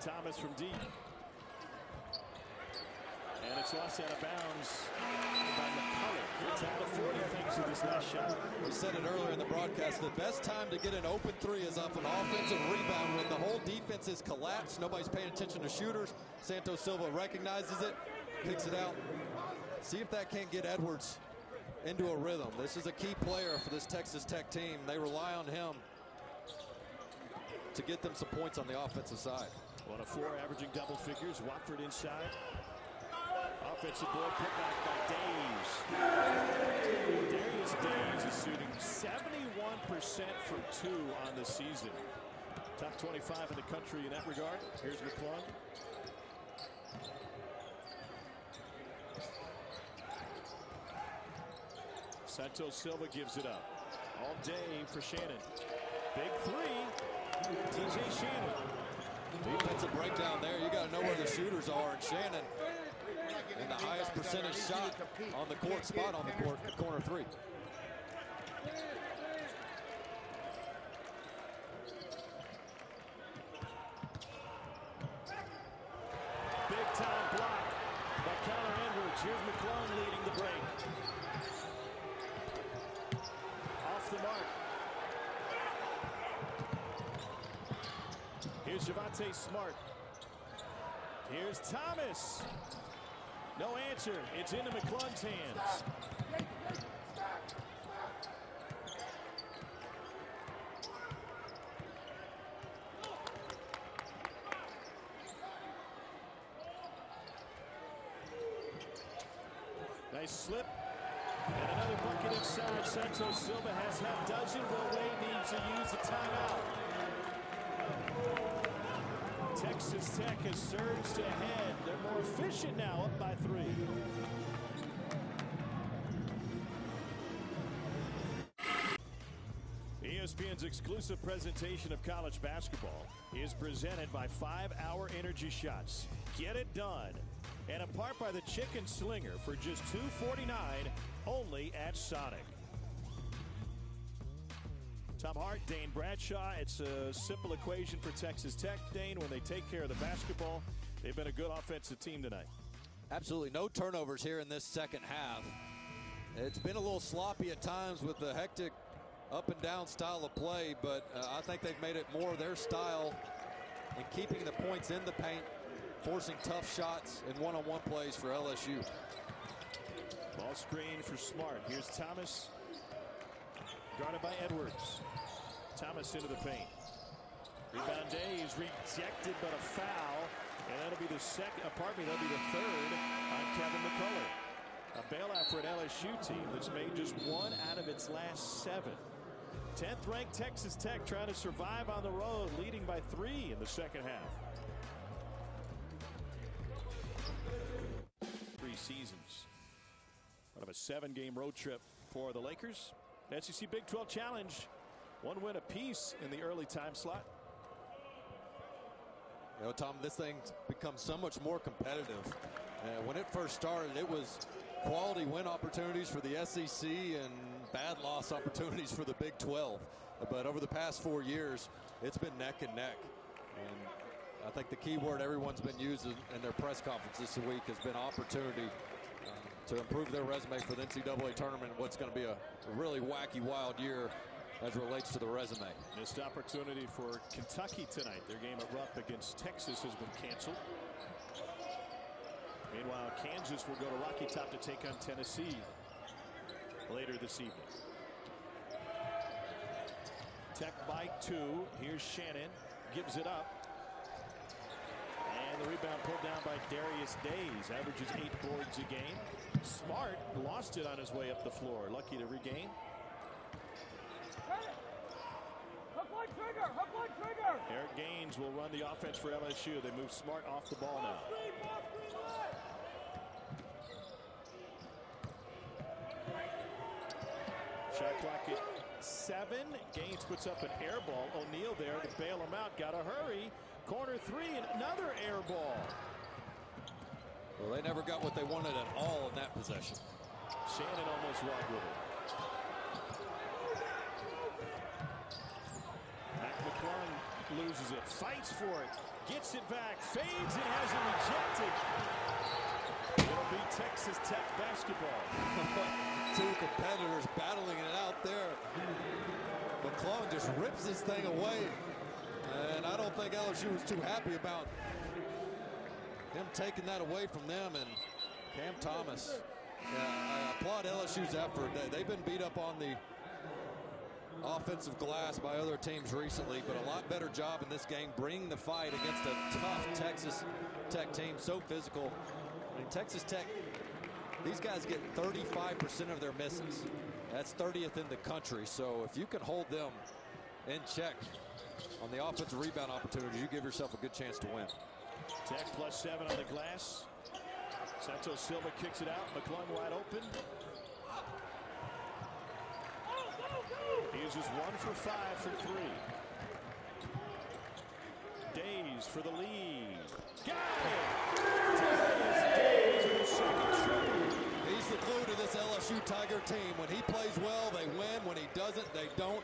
Thomas from deep. And it's lost out of bounds by McCullough. It's down to 40 thanks to this last shot. We said it earlier in the broadcast, the best time to get an open 3 is off an offensive rebound when the whole defense is collapsed. Nobody's paying attention to shooters. Santos Silva recognizes it, kicks it out. See if that can't get Edwards into a rhythm. This is a key player for this Texas Tech team. They rely on him to get them some points on the offensive side. 1 of 4, averaging double figures. Watford inside. Offensive board put back by Days. Darius Days is shooting 71% from 2 on the season. Top 25 in the country in that regard. Here's McClung. Santos Silva gives it up. All day for Shannon. Big 3. TJ Shannon. Defensive breakdown there. You got to know where the shooters are. And Shannon in the highest percentage shot on the court, spot on the court, corner 3. Big time block by Connor Edwards. Here's McClung leading the break. Off the mark. Here's Javonte Smart. Here's Thomas. No answer. It's into McClung's hands. Nice slip. And another bucket inside. Santos Silva has half dozen. Will Wade needs to use a timeout. Texas Tech has surged ahead. They're more efficient now, up by 3. ESPN's exclusive presentation of college basketball is presented by 5-Hour Energy Shots. Get it done. And a part by the Chicken Slinger for just $2.49 only at Sonic. Tom Hart, Dane Bradshaw. It's a simple equation for Texas Tech. Dane, when they take care of the basketball, they've been a good offensive team tonight. Absolutely no turnovers here in this second half. It's been a little sloppy at times with the hectic up and down style of play, but I think they've made it more their style in keeping the points in the paint, forcing tough shots and one-on-one plays for LSU. Ball screen for Smart. Here's Thomas, guarded by Edwards. Thomas into the paint. Rebound Days rejected, but a foul, and that'll be the second. That'll be the third on Kevin McCullough. A bailout for an LSU team that's made just 1 out of its last 7. 10th ranked Texas Tech trying to survive on the road, leading by 3 in the second half. 3 seasons. Out of a 7-game road trip for the Lakers. SEC Big 12 Challenge. 1 win apiece in the early time slot. You know, Tom, this thing's become so much more competitive. When it first started, it was quality win opportunities for the SEC and bad loss opportunities for the Big 12. But over the past 4 years, it's been neck and neck. And I think the key word everyone's been using in their press conference this week has been opportunity to improve their resume for the NCAA tournament. What's going to be a really wacky, wild year as it relates to the resume. Missed opportunity for Kentucky tonight. Their game at Rupp against Texas has been canceled. Meanwhile, Kansas will go to Rocky Top to take on Tennessee later this evening. Tech by 2. Here's Shannon. Gives it up. And the rebound pulled down by Darius Days. Averages 8 boards a game. Smart lost it on his way up the floor. Lucky to regain. Hook line trigger! Hook line trigger! Eric Gaines will run the offense for LSU. They move Smart off the ball now. Shot clock at 7. Gaines puts up an air ball. O'Neal there to bail him out. Got to hurry. Corner 3 and another air ball. Well, they never got what they wanted at all in that possession. Shannon almost walked with it. Mac McClung loses it. Fights for it. Gets it back. Fades and has it rejected. It'll be Texas Tech basketball. 2 competitors battling it out there. McClung just rips this thing away. And I don't think LSU was too happy about him taking that away from them. And Cam Thomas, I applaud LSU's effort. They've been beat up on the offensive glass by other teams recently, but a lot better job in this game bringing the fight against a tough Texas Tech team, so physical. I mean, Texas Tech, these guys get 35% of their misses. That's 30th in the country. So if you can hold them in check on the offensive rebound opportunities, you give yourself a good chance to win. Tech +7 on the glass. Santos Silva kicks it out. McClung wide open. He uses 1 for 5 from 3. Days for the lead. Got it! Days with a second triple. He's the glue to this LSU Tiger team. When he plays well, they win. When he doesn't, they don't.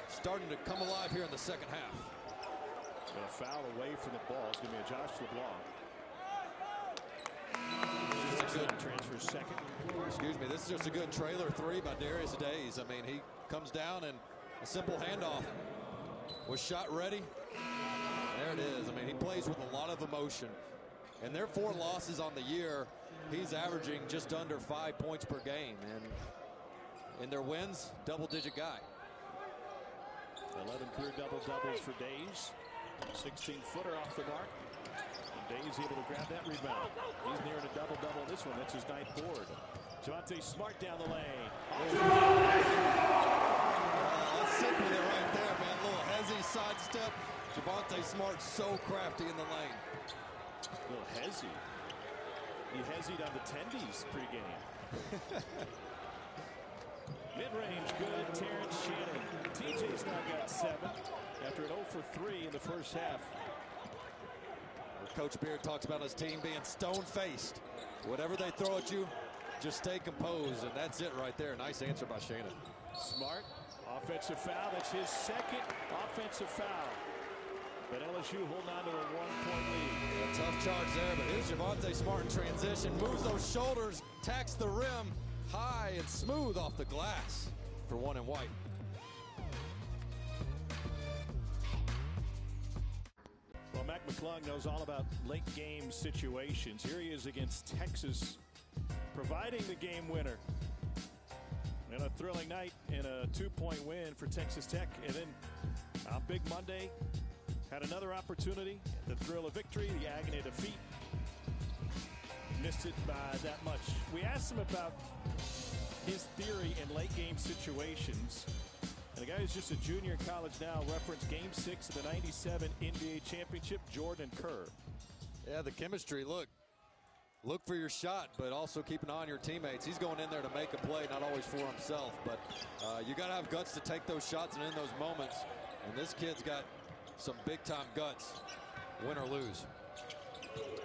Starting to come alive here in the second half. A foul away from the ball. It's going to be a Josh LeBlanc. Transfer second. Excuse me. This is just a good trailer 3 by Darius Days. I mean, he comes down and a simple handoff was shot ready. There it is. I mean, he plays with a lot of emotion. And their 4 losses on the year, he's averaging just under 5 points per game. And in their wins, double-digit guy. 11 career double-doubles for Days. 16-footer off the mark. And Days able to grab that rebound. He's nearing a double-double this one. That's his 9th board. Javonte Smart down the lane. Let's sit with it right there, man. A little hezzy sidestep. Javonte Smart so crafty in the lane. A little hezzy. He hezzied on the tendies pregame. Mid-range good, Terrence Shannon. TJ's now got 7 after an 0 for 3 in the first half. Coach Beard talks about his team being stone-faced. Whatever they throw at you, just stay composed, and that's it right there. Nice answer by Shannon. Smart, offensive foul. That's his second offensive foul. But LSU holding on to a 1-point lead. A tough charge there, but here's Javonte Smart in transition. Moves those shoulders, tacks the rim high and smooth off the glass for one and white. Well, Mac McClung knows all about late game situations. Here he is against Texas, providing the game winner. And a thrilling night and a 2-point win for Texas Tech. And then on Big Monday, had another opportunity, the thrill of victory, the agony of defeat. Missed it by that much. We asked him about his theory in late game situations. And the guy who's just a junior in college now referenced Game 6 of the '97 NBA Championship, Jordan Kerr. Yeah, the chemistry. Look for your shot, but also keep an eye on your teammates. He's going in there to make a play, not always for himself. But you got to have guts to take those shots and in those moments. And this kid's got some big-time guts, win or lose.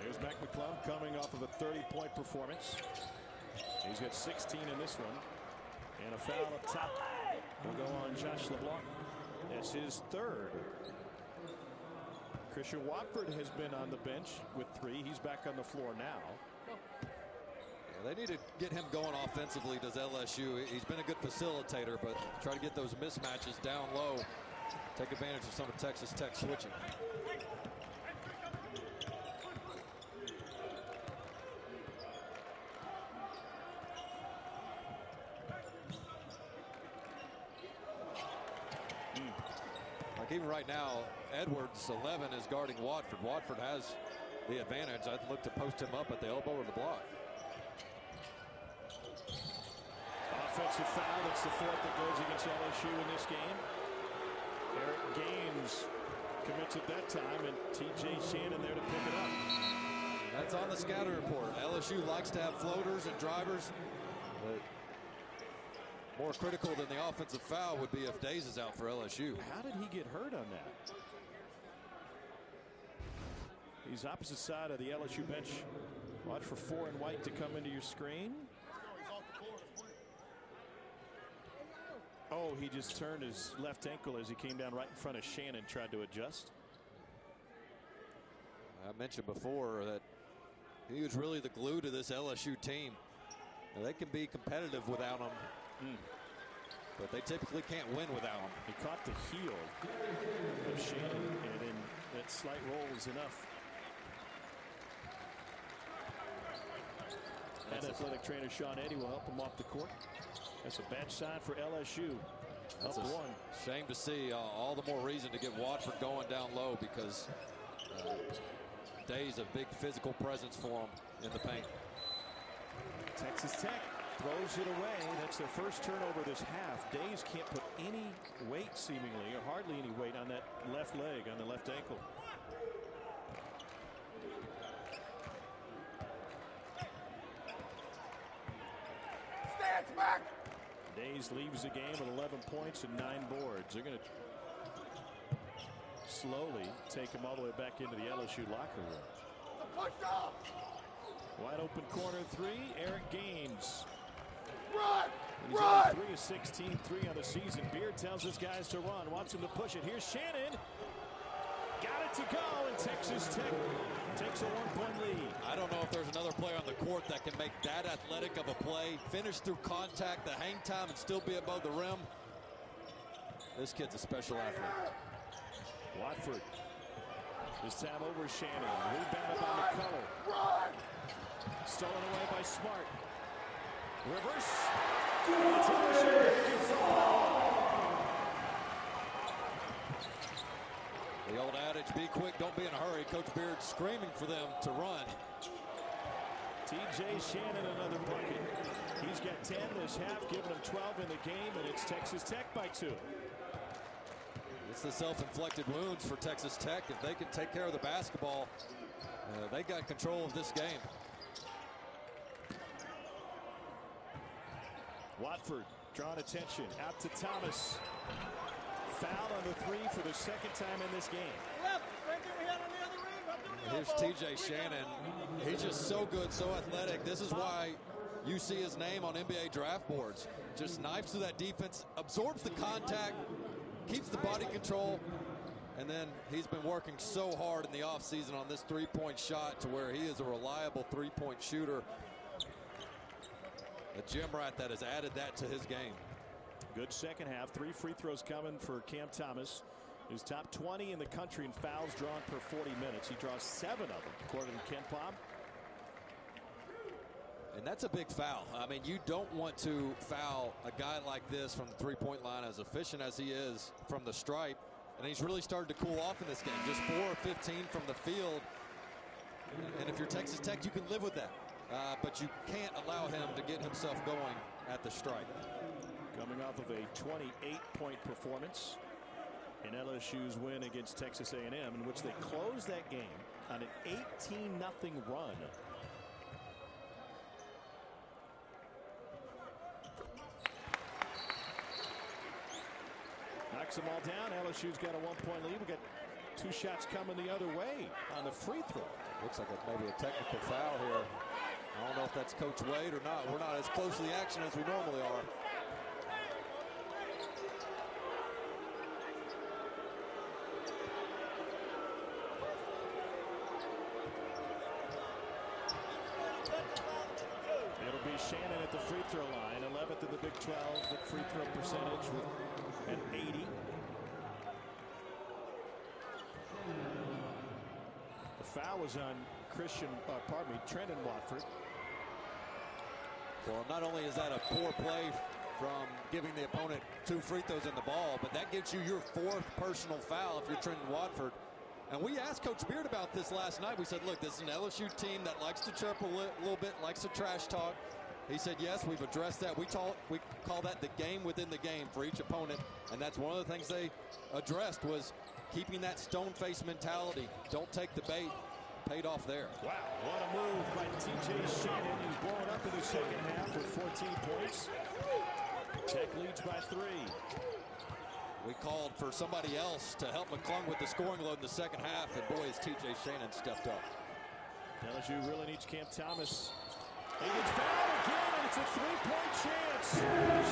Here's Mac McClung coming off of a 30-point performance. He's got 16 in this one. And a foul up top will go on Josh LeBlanc. That's his third. Christian Watford has been on the bench with 3. He's back on the floor now. Yeah, they need to get him going offensively, does LSU. He's been a good facilitator, but try to get those mismatches down low. Take advantage of some of Texas Tech switching. Like even right now, Edwards, 11, is guarding Watford. Watford has the advantage. I'd look to post him up at the elbow or the block. Offensive foul. That's the 4th that goes against LSU in this game. Eric Gaines commits at that time, and TJ Shannon there to pick it up. That's on the scouting report. LSU likes to have floaters and drivers, but more critical than the offensive foul would be if Days is out for LSU. How did he get hurt on that? He's opposite side of the LSU bench. Watch for 4 and white to come into your screen. Oh, he just turned his left ankle as he came down right in front of Shannon, tried to adjust. I mentioned before that he was really the glue to this LSU team. Now, they can be competitive without him, but they typically can't win without him. He caught the heel of Shannon, and then that slight roll was enough. And athletic trainer Sean Eddy will help him off the court. That's a bad sign for LSU. That's up a 1. Shame to see. All the more reason to get Watford going down low, because Days a big physical presence for him in the paint. Texas Tech throws it away. That's their first turnover this half. Days can't put any weight, seemingly, or hardly any weight, on that left leg, on the left ankle. Stand back. Days leaves the game with 11 points and 9 boards. They're going to slowly take him all the way back into the LSU locker room. Push off. Wide open corner 3, Eric Gaines. Run. He's on 3 of 16, 3 on the season. Beard tells his guys to run, wants him to push it. Here's Shannon. Got it to go, and Texas Tech takes a 1-point lead. I don't know if there's another player on the court that can make that athletic of a play, finish through contact, the hang time, and still be above the rim. This kid's a special athlete. Watford. This time over Shannon. Rebounded by McCullough. Run. Stolen away by Smart. Reverse. It's LSU. The old adage, be quick, don't be in a hurry. Coach Beard screaming for them to run. TJ Shannon, another bucket. He's got 10 this half, giving him 12 in the game, and it's Texas Tech by 2. It's the self-inflicted wounds for Texas Tech. If they can take care of the basketball, they got control of this game. Watford drawing attention out to Thomas. Foul on the 3 for the second time in this game. Here's TJ Shannon. He's just so good, so athletic. This is why you see his name on NBA draft boards. Just knifes through that defense, absorbs the contact, keeps the body control, and then he's been working so hard in the offseason on this three-point shot to where he is a reliable three-point shooter. A gym rat that has added that to his game. Good second half. 3 free throws coming for Cam Thomas. He's top 20 in the country in fouls drawn per 40 minutes. He draws 7 of them, according to Ken Pom. And that's a big foul. I mean, you don't want to foul a guy like this from the three-point line, as efficient as he is from the stripe. And he's really started to cool off in this game. Just 4 of 15 from the field. And if you're Texas Tech, you can live with that. But you can't allow him to get himself going at the stripe. Coming off of a 28-point performance in LSU's win against Texas A&M, in which they closed that game on an 18-0 run. Knocks them all down. LSU's got a 1-point lead. We got 2 shots coming the other way on the free throw. Looks like maybe a technical foul here. I don't know if that's Coach Wade or not. We're not as close to the action as we normally are. It'll be Shannon at the free throw line, 11th in the Big 12 with free throw percentage with an 80. The foul was on Trendon Watford. Well, not only is that a poor play from giving the opponent 2 free throws in the ball, but that gives you your 4th personal foul if you're Trendon Watford. And we asked Coach Beard about this last night. We said, look, this is an LSU team that likes to chirp a little bit, likes to trash talk. He said, yes, we've addressed that. We call that the game within the game for each opponent. And that's one of the things they addressed, was keeping that stone face mentality. Don't take the bait. Paid off there. Wow, what a move by TJ Shannon. He's blowing up in the second half with 14 points. Tech leads by 3. We called for somebody else to help McClung with the scoring load in the second half, and boy, has TJ Shannon stepped up. LSU really needs Cam Thomas. He gets fouled again, and it's a 3-point chance.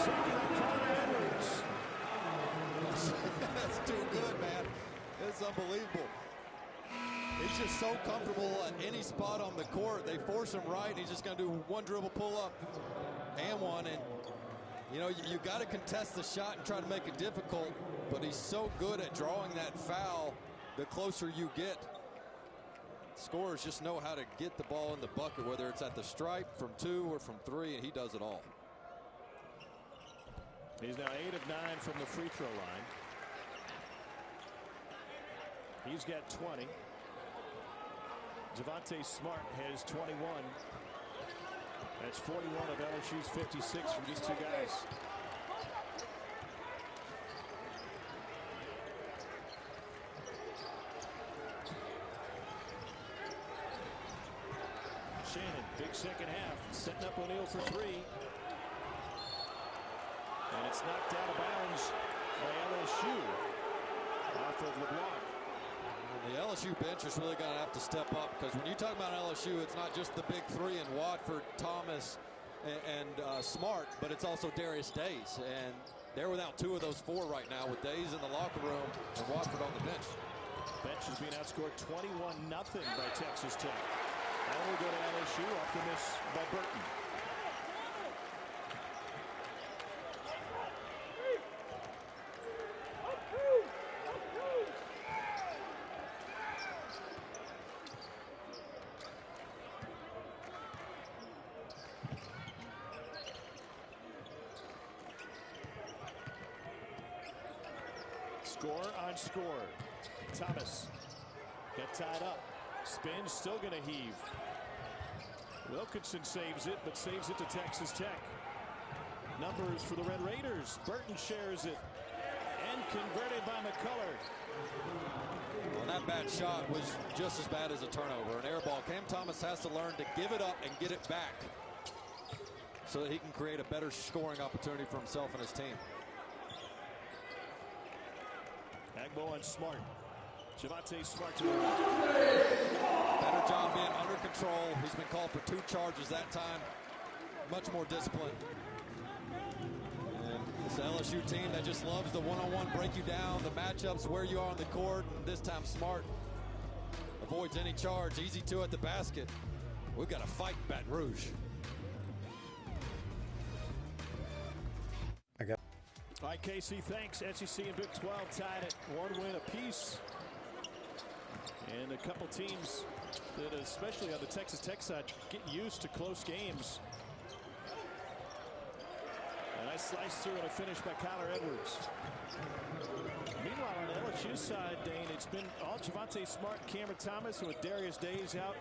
Second on Connor Edwards. That's too good, man. It's unbelievable. He's just so comfortable at any spot on the court. They force him right, and he's just going to do 1 dribble pull-up and 1. And, you know, you got to contest the shot and try to make it difficult, but he's so good at drawing that foul the closer you get. Scorers just know how to get the ball in the bucket, whether it's at the stripe from 2 or from 3, and he does it all. He's now 8 of 9 from the free throw line. He's got 20. Javonte Smart has 21. That's 41 of LSU's 56 from these 2 guys. Shannon, big second half, setting up O'Neal for 3. And it's knocked out of bounds by LSU off of LeBlanc. The LSU bench is really going to have to step up, because when you talk about LSU, it's not just the big 3 in Watford, Thomas, and Smart, but it's also Darius Days. And they're without 2 of those 4 right now, with Days in the locker room and Watford on the bench. Bench is being outscored 21-0 by Texas Tech. Now we go to LSU off the miss by Burton. Score on score. Thomas got tied up. Spin, still going to heave. Wilkinson saves it, but saves it to Texas Tech. Numbers for the Red Raiders. Burton shares it and converted by McCullough. Well, that bad shot was just as bad as a turnover. An air ball. Cam Thomas has to learn to give it up and get it back so that he can create a better scoring opportunity for himself and his team. Agbo on Smart. Javonte Smart to Better job being under control. He's been called for 2 charges that time. Much more discipline. And it's the LSU team that just loves the one-on-one break you down, the matchups, where you are on the court. And this time Smart avoids any charge. Easy 2 at the basket. We've got to fight Baton Rouge. All right, Casey, thanks. SEC and Big 12 tied at 1 win apiece. And a couple teams that, especially on the Texas Tech side, getting used to close games. A nice slice through and a finish by Kyler Edwards. Meanwhile, on the LSU side, Dane, it's been all Javonte Smart, Cameron Thomas, and with Darius Days out,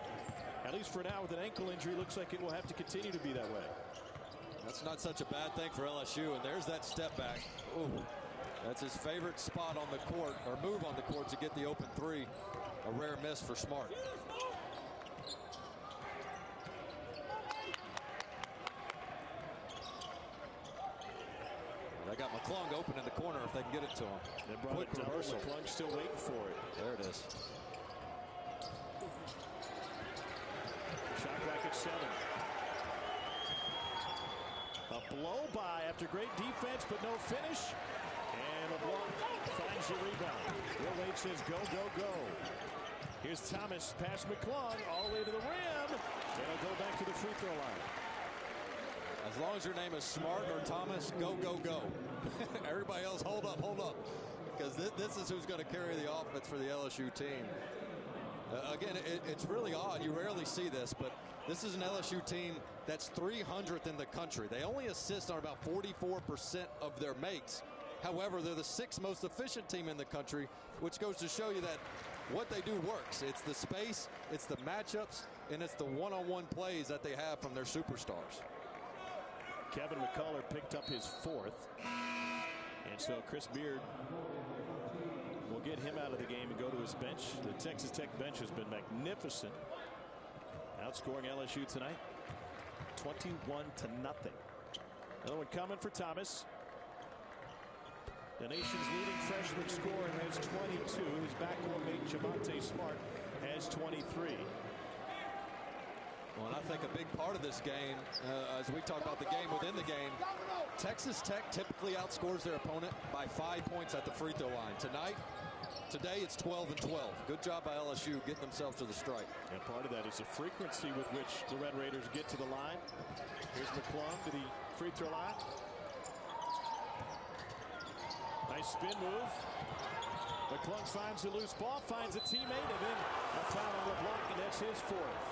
at least for now, with an ankle injury, looks like it will have to continue to be that way. That's not such a bad thing for LSU, and there's that step back. Ooh, that's his favorite spot on the court, or move on the court, to get the open 3. A rare miss for Smart. They got McClung open in the corner if they can get it to him. They brought Quick it down. reversal. McClung still waiting for it. There it is. Shot clock at 7. A blow by after great defense, but no finish. And LeBlanc finds the rebound. Will Wade says go, go, go. Here's Thomas past McClung all the way to the rim. And he'll go back to the free throw line. As long as your name is Smart or Thomas, go, go, go. Everybody else, hold up, hold up. Because this is who's going to carry the offense for the LSU team. Again, it's really odd. You rarely see this, but this is an LSU team that's 300th in the country. They only assist on about 44% of their makes. However, they're the 6th most efficient team in the country, which goes to show you that what they do works. It's the space, it's the matchups, and it's the one-on-one plays that they have from their superstars. Kevin McCullough picked up his 4th. And so Chris Beard will get him out of the game and go to his bench. The Texas Tech bench has been magnificent. Outscoring LSU tonight 21-0. Another one coming for Thomas. The nation's leading freshman scorer has 22. His backcourt mate Javonte Smart has 23. Well, and I think a big part of this game, as we talk about the game within the game, Texas Tech typically outscores their opponent by 5 points at the free throw line. Today it's 12-12. Good job by LSU getting themselves to the strike. And part of that is the frequency with which the Red Raiders get to the line. Here's McClung to the free throw line. Nice spin move. McClung finds the loose ball, finds a teammate, and then a foul on LeBlanc, and that's his 4th.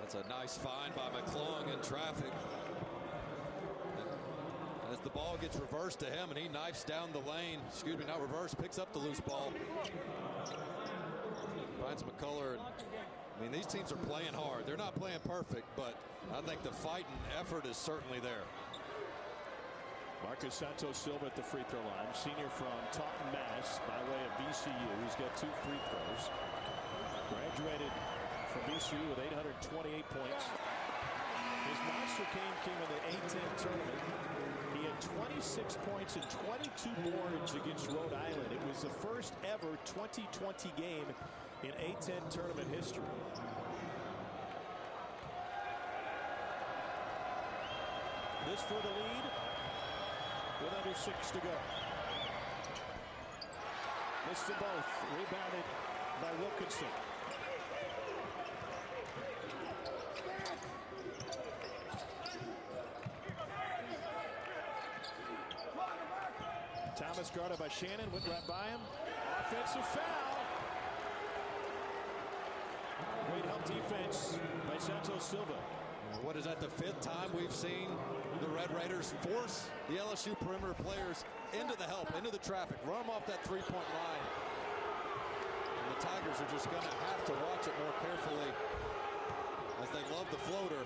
That's a nice find by McClung in traffic. As the ball gets reversed to him and he knifes down the lane, excuse me, not reverse, picks up the loose ball. Finds McCullough. I mean, these teams are playing hard. They're not playing perfect, but I think the fight and effort is certainly there. Marcus Santos Silva at the free throw line, senior from Taunton, Mass, by way of VCU. He's got 2 free throws. Graduated from VCU with 828 points. His monster game came in the A-10 tournament. He had 26 points and 22 boards against Rhode Island. It was the first ever 2020 game in A-10 tournament history. This for the lead with under 6 to go. Missed them both. Rebounded by Wilkinson. Thomas guarded by Shannon, went right by him. Offensive foul. Great help defense by Santos Silva. What is that, the 5th time we've seen the Red Raiders force the LSU perimeter players into the help, into the traffic, run them off that 3-point line. And the Tigers are just going to have to watch it more carefully as they love the floater.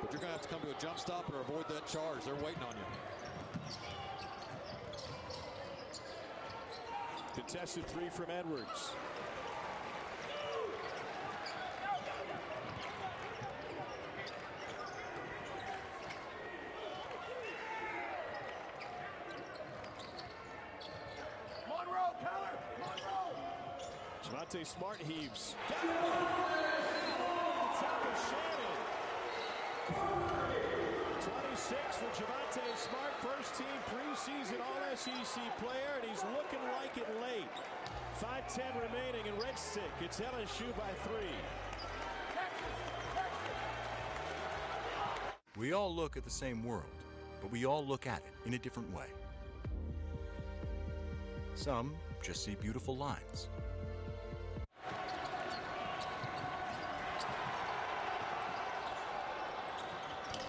But you're going to have to come to a jump stop or avoid that charge. They're waiting on you. Contested three from Edwards. Javonte Smart heaves. Got it! Top of Shannon. 26 for Javonte Smart, first team preseason All-SEC player, and he's looking like it late. 5:10 remaining in Red Stick. It's LSU by 3. We all look at the same world, but we all look at it in a different way. Some just see beautiful lines.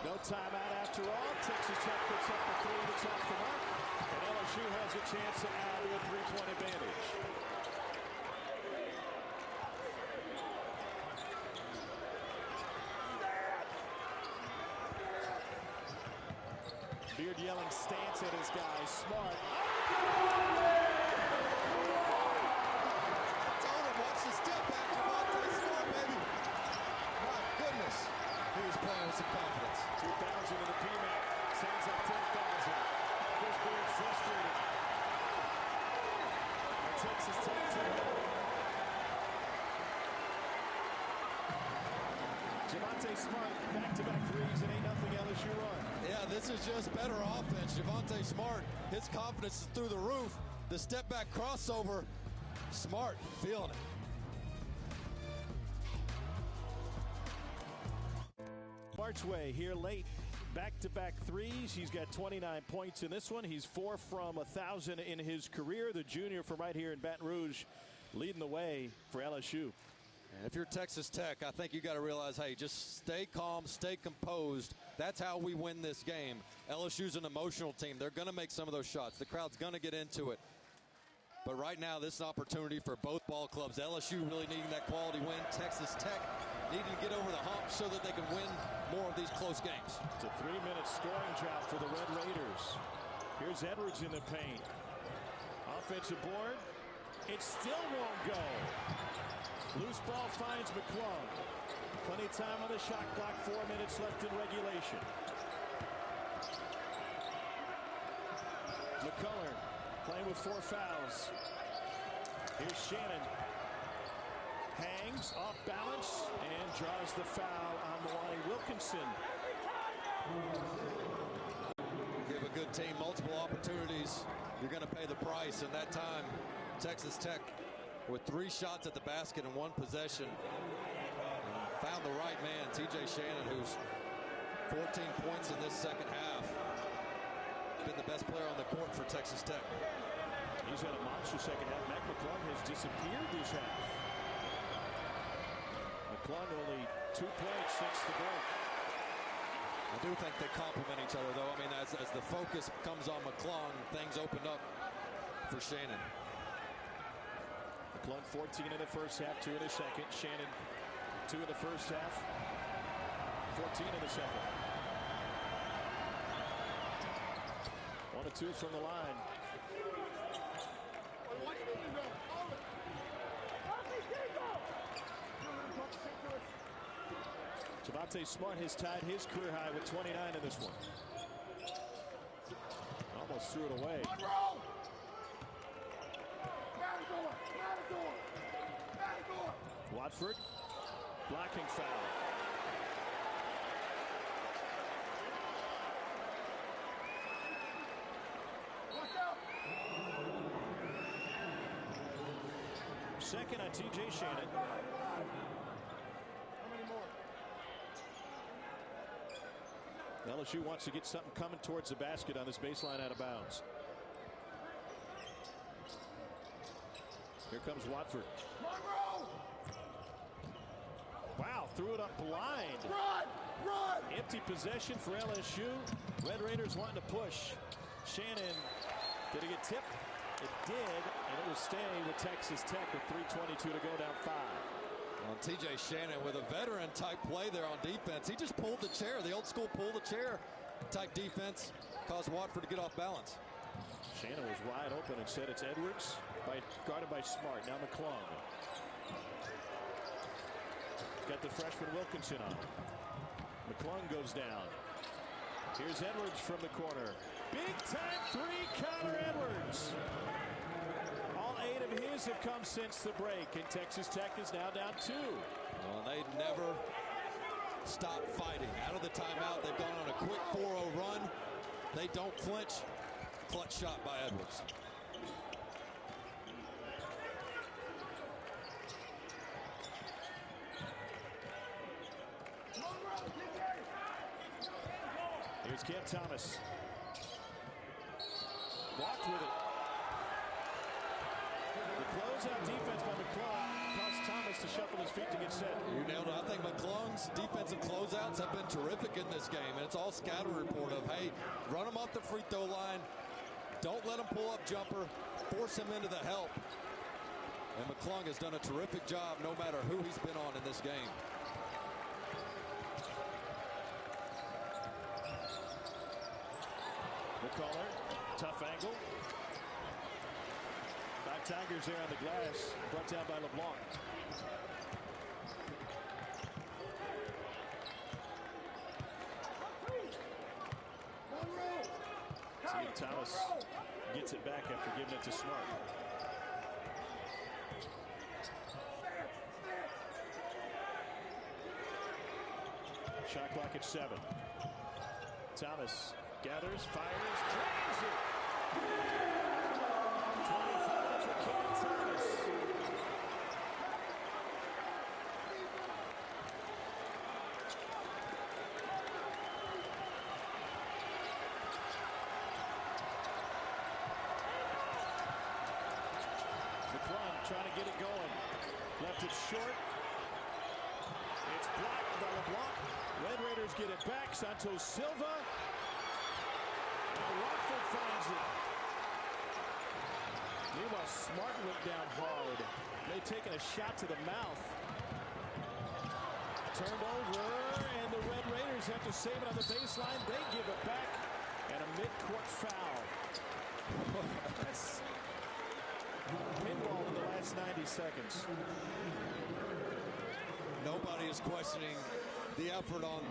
No timeout after all. Texas Tech puts up the three that's off the mark, and LSU has a chance to add to a 3-point advantage. Beard yelling stance at his guy. Smart. Told him, watch the step back. Javonte Smart, baby. My goodness. He was playing with some confidence. 2,000 in the PMAC. Sends up 10,000. Chris Beard frustrated. And Texas Tech team. Javonte Smart, back-to-back threes, and ain't nothing LSU run. Yeah, this is just better offense. Javonte Smart, his confidence is through the roof. The step-back crossover, Smart feeling it. Marchway here late, back-to-back threes. He's got 29 points in this one. He's 4 from 1,000 in his career. The junior from right here in Baton Rouge leading the way for LSU. And if you're Texas Tech, I think you got to realize, hey, just stay calm, stay composed. That's how we win this game. LSU's an emotional team. They're going to make some of those shots. The crowd's going to get into it. But right now, this is an opportunity for both ball clubs. LSU really needing that quality win. Texas Tech needing to get over the hump so that they can win more of these close games. It's a 3-minute scoring drought for the Red Raiders. Here's Edwards in the paint. Offensive board. It still won't go. Loose ball finds McClung. Plenty of time on the shot clock. 4 minutes left in regulation. McCullern playing with 4 fouls. Here's Shannon. Hangs off balance and draws the foul on Lonnie Wilkinson. Give a good team multiple opportunities. You're going to pay the price. And that time, Texas Tech with 3 shots at the basket in 1 possession. Found the right man, TJ Shannon, who's 14 points in this second half. Been the best player on the court for Texas Tech. He's had a monster second half. Mac McClung has disappeared this half. McClung only 2 points since the break. I do think they complement each other, though. I mean, as the focus comes on McClung, things opened up for Shannon. McClung 14 in the first half, 2 in the second. Shannon 2 in the first half, 14 in the second. 1 of 2 from the line. Javonte Smart has tied his career high with 29 in this one. Almost threw it away. Watford, blocking foul. Second on TJ Shannon. LSU wants to get something coming towards the basket on this baseline out of bounds. Here comes Watford. Wow, threw it up blind. Run! Empty possession for LSU. Red Raiders wanting to push. Shannon, did he get tipped? It did, and it will stay with Texas Tech with 3:22 to go, down 5. Well, TJ Shannon with a veteran type play there on defense. He just pulled the chair, the old school pull the chair type defense, caused Watford to get off balance. Shannon was wide open and said it's Edwards, guarded by Smart. Now McClung. Got the freshman Wilkinson on. McClung goes down. Here's Edwards from the corner. Big time three, Connor Edwards. All 8 of his have come since the break, and Texas Tech is now down 2. Well, they never stop fighting. Out of the timeout, they've gone on a quick 4-0 run. They don't flinch. Clutch shot by Edwards. Here's Cam Thomas. Walked with it. The closeout defense by McClung caused Thomas to shuffle his feet to get set. You nailed it. I think McClung's defensive closeouts have been terrific in this game, and it's all scatter report of, hey, run him off the free throw line. Don't let him pull up jumper. Force him into the help. And McClung has done a terrific job no matter who he's been on in this game. McCullough, tough angle. 5 Tigers there on the glass, brought down by LeBlanc. See if Thomas gets it back after giving it to Smart. Shot clock at 7. Thomas gathers, fires, drains it. 25 for Cam Thomas. McClung trying to get it going. Left it short. It's blocked by LeBlanc. Red Raiders get it back. Santos Silva. Now Watford finds it. Meanwhile, Smart went down hard. They taking a shot to the mouth. Turned over, and the Red Raiders have to save it on the baseline. They give it back, and a mid-court foul. That's pinball in the last 90 seconds. Nobody is questioning the effort on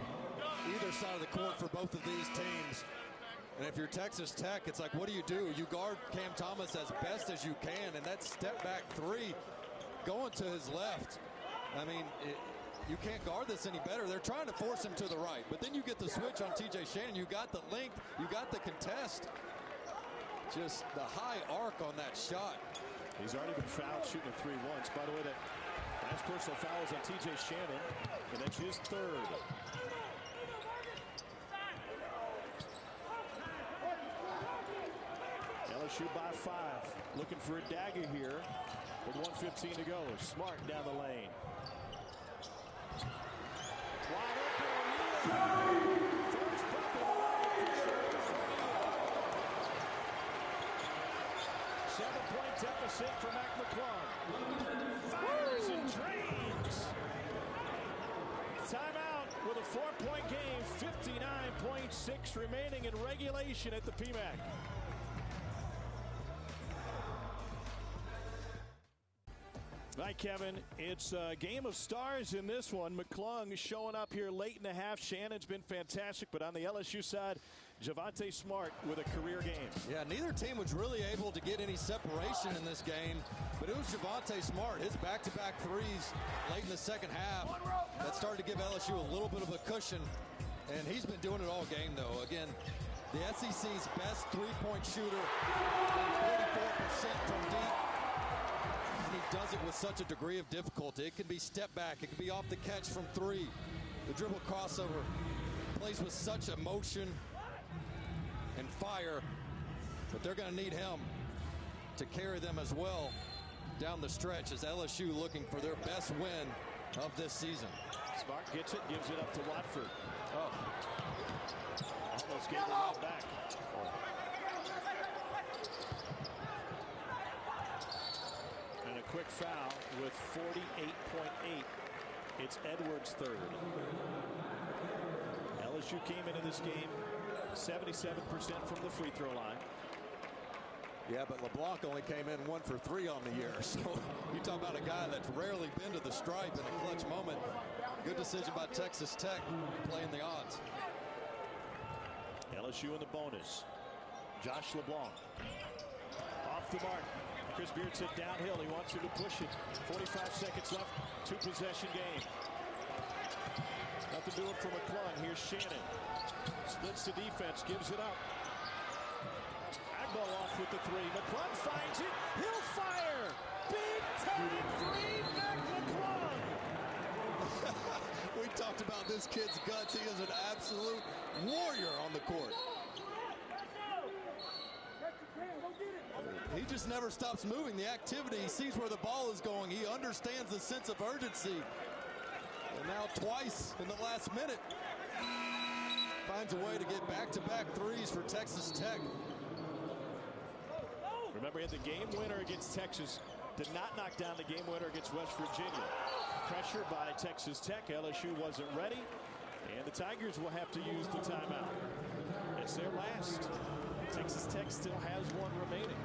either side of the court for both of these teams. And if you're Texas Tech, it's like, what do? You guard Cam Thomas as best as you can, and that step back 3 going to his left. I mean, you can't guard this any better. They're trying to force him to the right, but then you get the switch on TJ Shannon. You got the length, you got the contest. Just the high arc on that shot. He's already been fouled shooting a 3 once. By the way, that last personal foul was on TJ Shannon, and that's his 3rd. LSU by 5. Looking for a dagger here with 1:15 to go. Smart down the lane. Wide open. First bucket of the night for sure. 7-point deficit for Mac McClung. Fires and drains. Timeout with a 4-point game. 59.6 remaining in regulation at the PMAC. Right, Kevin. It's a game of stars in this one. McClung showing up here late in the half. Shannon's been fantastic, but on the LSU side, Javonte Smart with a career game. Yeah, neither team was really able to get any separation in this game, but it was Javonte Smart, his back-to-back threes late in the second half that started to give LSU a little bit of a cushion, and he's been doing it all game, though. Again, the SEC's best three-point shooter, 44% from deep. He does it with such a degree of difficulty. It can be step back. It can be off the catch from 3. The dribble crossover. Plays with such emotion and fire. But they're going to need him to carry them as well down the stretch as LSU looking for their best win of this season. Smart gets it, gives it up to Watford. Oh. Almost gave the ball back. foul with 48.8. It's Edwards' third. LSU came into this game 77% from the free throw line. Yeah, but LeBlanc only came in 1 for 3 on the year. So you talk about a guy that's rarely been to the stripe in a clutch moment. Good decision by Texas Tech playing the odds. LSU in the bonus. Josh LeBlanc off the mark. Chris Beard said downhill. He wants him to push it. 45 seconds left. 2-possession game. Nothing doing for McClung. Here's Shannon. Splits the defense. Gives it up. Agbo off with the three. McClung finds it. He'll fire. Big time three. Mac McClung. We talked about this kid's guts. He is an absolute warrior on the court. He just never stops moving. The activity, he sees where the ball is going. He understands the sense of urgency. And now twice in the last minute. Finds a way to get back-to-back threes for Texas Tech. Remember, he had the game winner against Texas. Did not knock down the game winner against West Virginia. Pressure by Texas Tech. LSU wasn't ready. And the Tigers will have to use the timeout. It's their last. Texas Tech still has one remaining.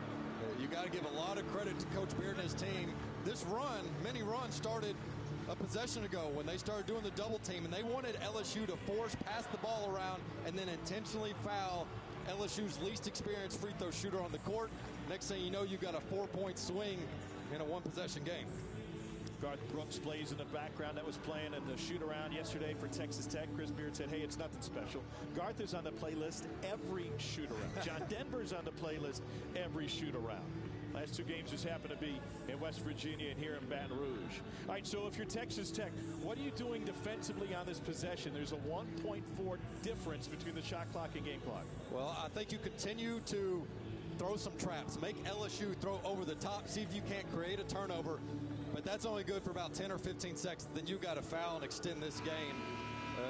You got to give a lot of credit to Coach Beard and his team. This run, mini run, started a possession ago when they started doing the double team, and they wanted LSU to pass the ball around and then intentionally foul LSU's least experienced free throw shooter on the court. Next thing you know, you've got a 4-point swing in a one-possession game. Garth Brooks plays in the background. That was playing in the shoot-around yesterday for Texas Tech. Chris Beard said, hey, it's nothing special. Garth is on the playlist every shoot-around. John Denver's on the playlist every shoot-around. Last two games just happen to be in West Virginia and here in Baton Rouge. All right, so if you're Texas Tech, what are you doing defensively on this possession? There's a 1.4 difference between the shot clock and game clock. Well, I think you continue to throw some traps. Make LSU throw over the top. See if you can't create a turnover. But that's only good for about 10 or 15 seconds. Then you've got to foul and extend this game.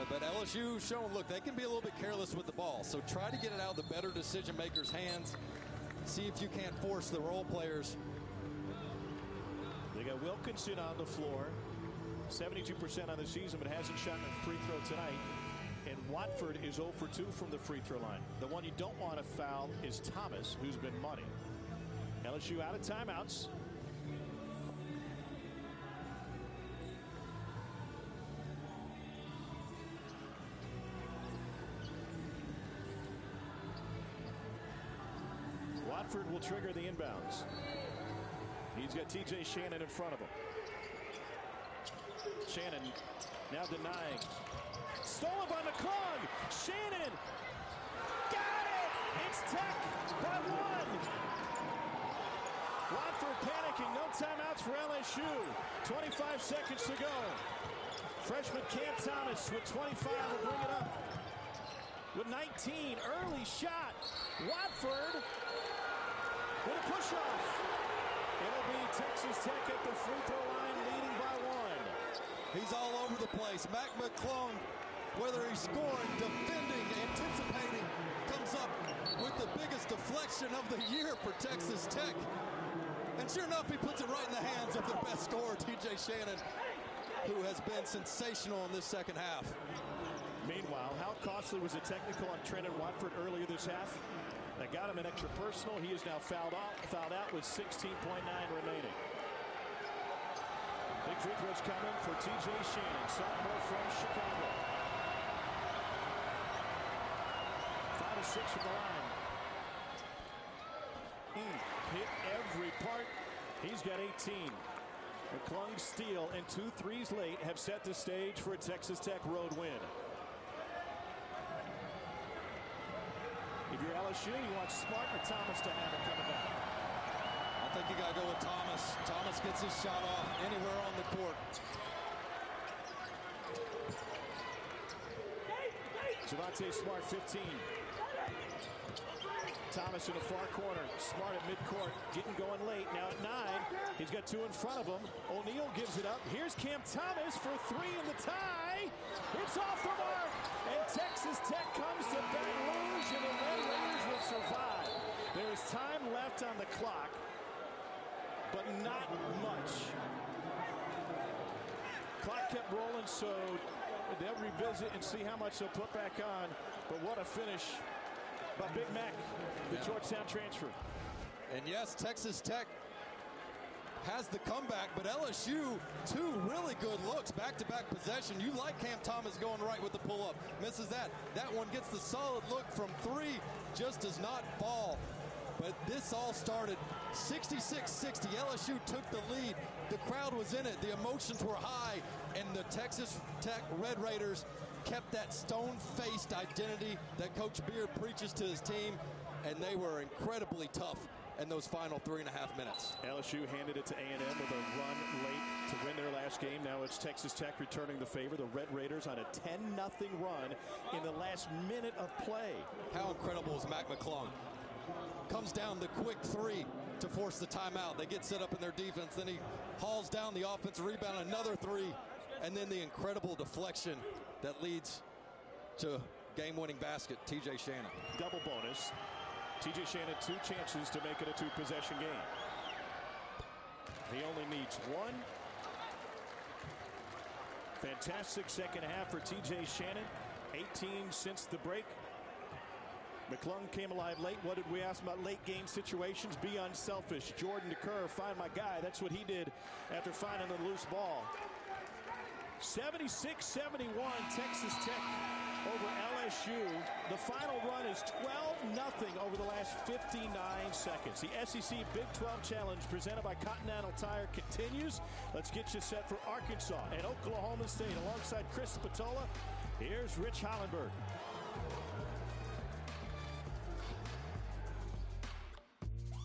But LSU showing, look, they can be a little bit careless with the ball. So try to get it out of the better decision makers' hands. See if you can't force the role players. They got Wilkinson on the floor. 72% on the season, but hasn't shot a free throw tonight. And Watford is 0 for 2 from the free throw line. The one you don't want to foul is Thomas, who's been money. LSU out of timeouts. Watford will trigger the inbounds. He's got TJ Shannon in front of him. Shannon now denying. Stolen by McClung. Shannon got it. It's Tech by 1. Watford panicking. No timeouts for LSU. 25 seconds to go. Freshman Cam Thomas with 25 will bring it up. With 19, early shot. Watford with a push-off. It'll be Texas Tech at the free throw line, leading by 1. He's all over the place. Mac McClung, whether he's scoring, defending, anticipating, comes up with the biggest deflection of the year for Texas Tech. And sure enough, he puts it right in the hands of the best scorer, TJ Shannon, who has been sensational in this second half. Meanwhile, how costly was a technical on Trenton Watford earlier this half? That got him an extra personal. He is now fouled out with 16.9 remaining. Big free throws coming for TJ Shannon, sophomore from Chicago. 5 of 6 from the line. Hit every part. He's got 18. McClung's steal and 2 threes late have set the stage for a Texas Tech road win. If you're LSU, you want Smart or Thomas to have it coming down. I think you got to go with Thomas. Thomas gets his shot off anywhere on the court. Javante Smart, 15. Thomas in the far corner. Smart at midcourt, getting going late. Now at 9, he's got 2 in front of him. O'Neal gives it up. Here's Cam Thomas for 3 in the tie. It's off the mark. And Texas Tech comes to Baton Rouge, and the Red Raiders will survive. There is time left on the clock. but not much. Clock kept rolling, so they'll revisit and see how much they'll put back on. But what a finish by Big Mac, the Georgetown transfer. And yes, Texas Tech has the comeback, but LSU, two really good looks, back-to-back possession. You like Cam Thomas going right with the pull-up. Misses that. That one gets the solid look from three, just does not fall. But this all started 66-60. LSU took the lead. The crowd was in it. The emotions were high. And the Texas Tech Red Raiders kept that stone-faced identity that Coach Beard preaches to his team. And they were incredibly tough in those final 3.5 minutes. LSU handed it to A&M with a run late to win their last game. Now it's Texas Tech returning the favor. The Red Raiders on a 10-0 run in the last minute of play. How incredible is Mac McClung? Comes down the quick three to force the timeout. They get set up in their defense. Then he hauls down the offensive rebound, another three, and then the incredible deflection that leads to game-winning basket, T.J. Shannon. Double bonus. T.J. Shannon, 2 chances to make it a 2-possession game. He only needs one. Fantastic second half for T.J. Shannon. 18 since the break. McClung came alive late. What did we ask about late game situations? Be unselfish. Jordan DeCurr, find my guy. That's what he did after finding the loose ball. 76-71, Texas Tech over LSU. The final run is 12-0 over the last 59 seconds. The SEC Big 12 Challenge presented by Continental Tire continues. Let's get you set for Arkansas and Oklahoma State alongside Chris Spatola. Here's Rich Hollenberg.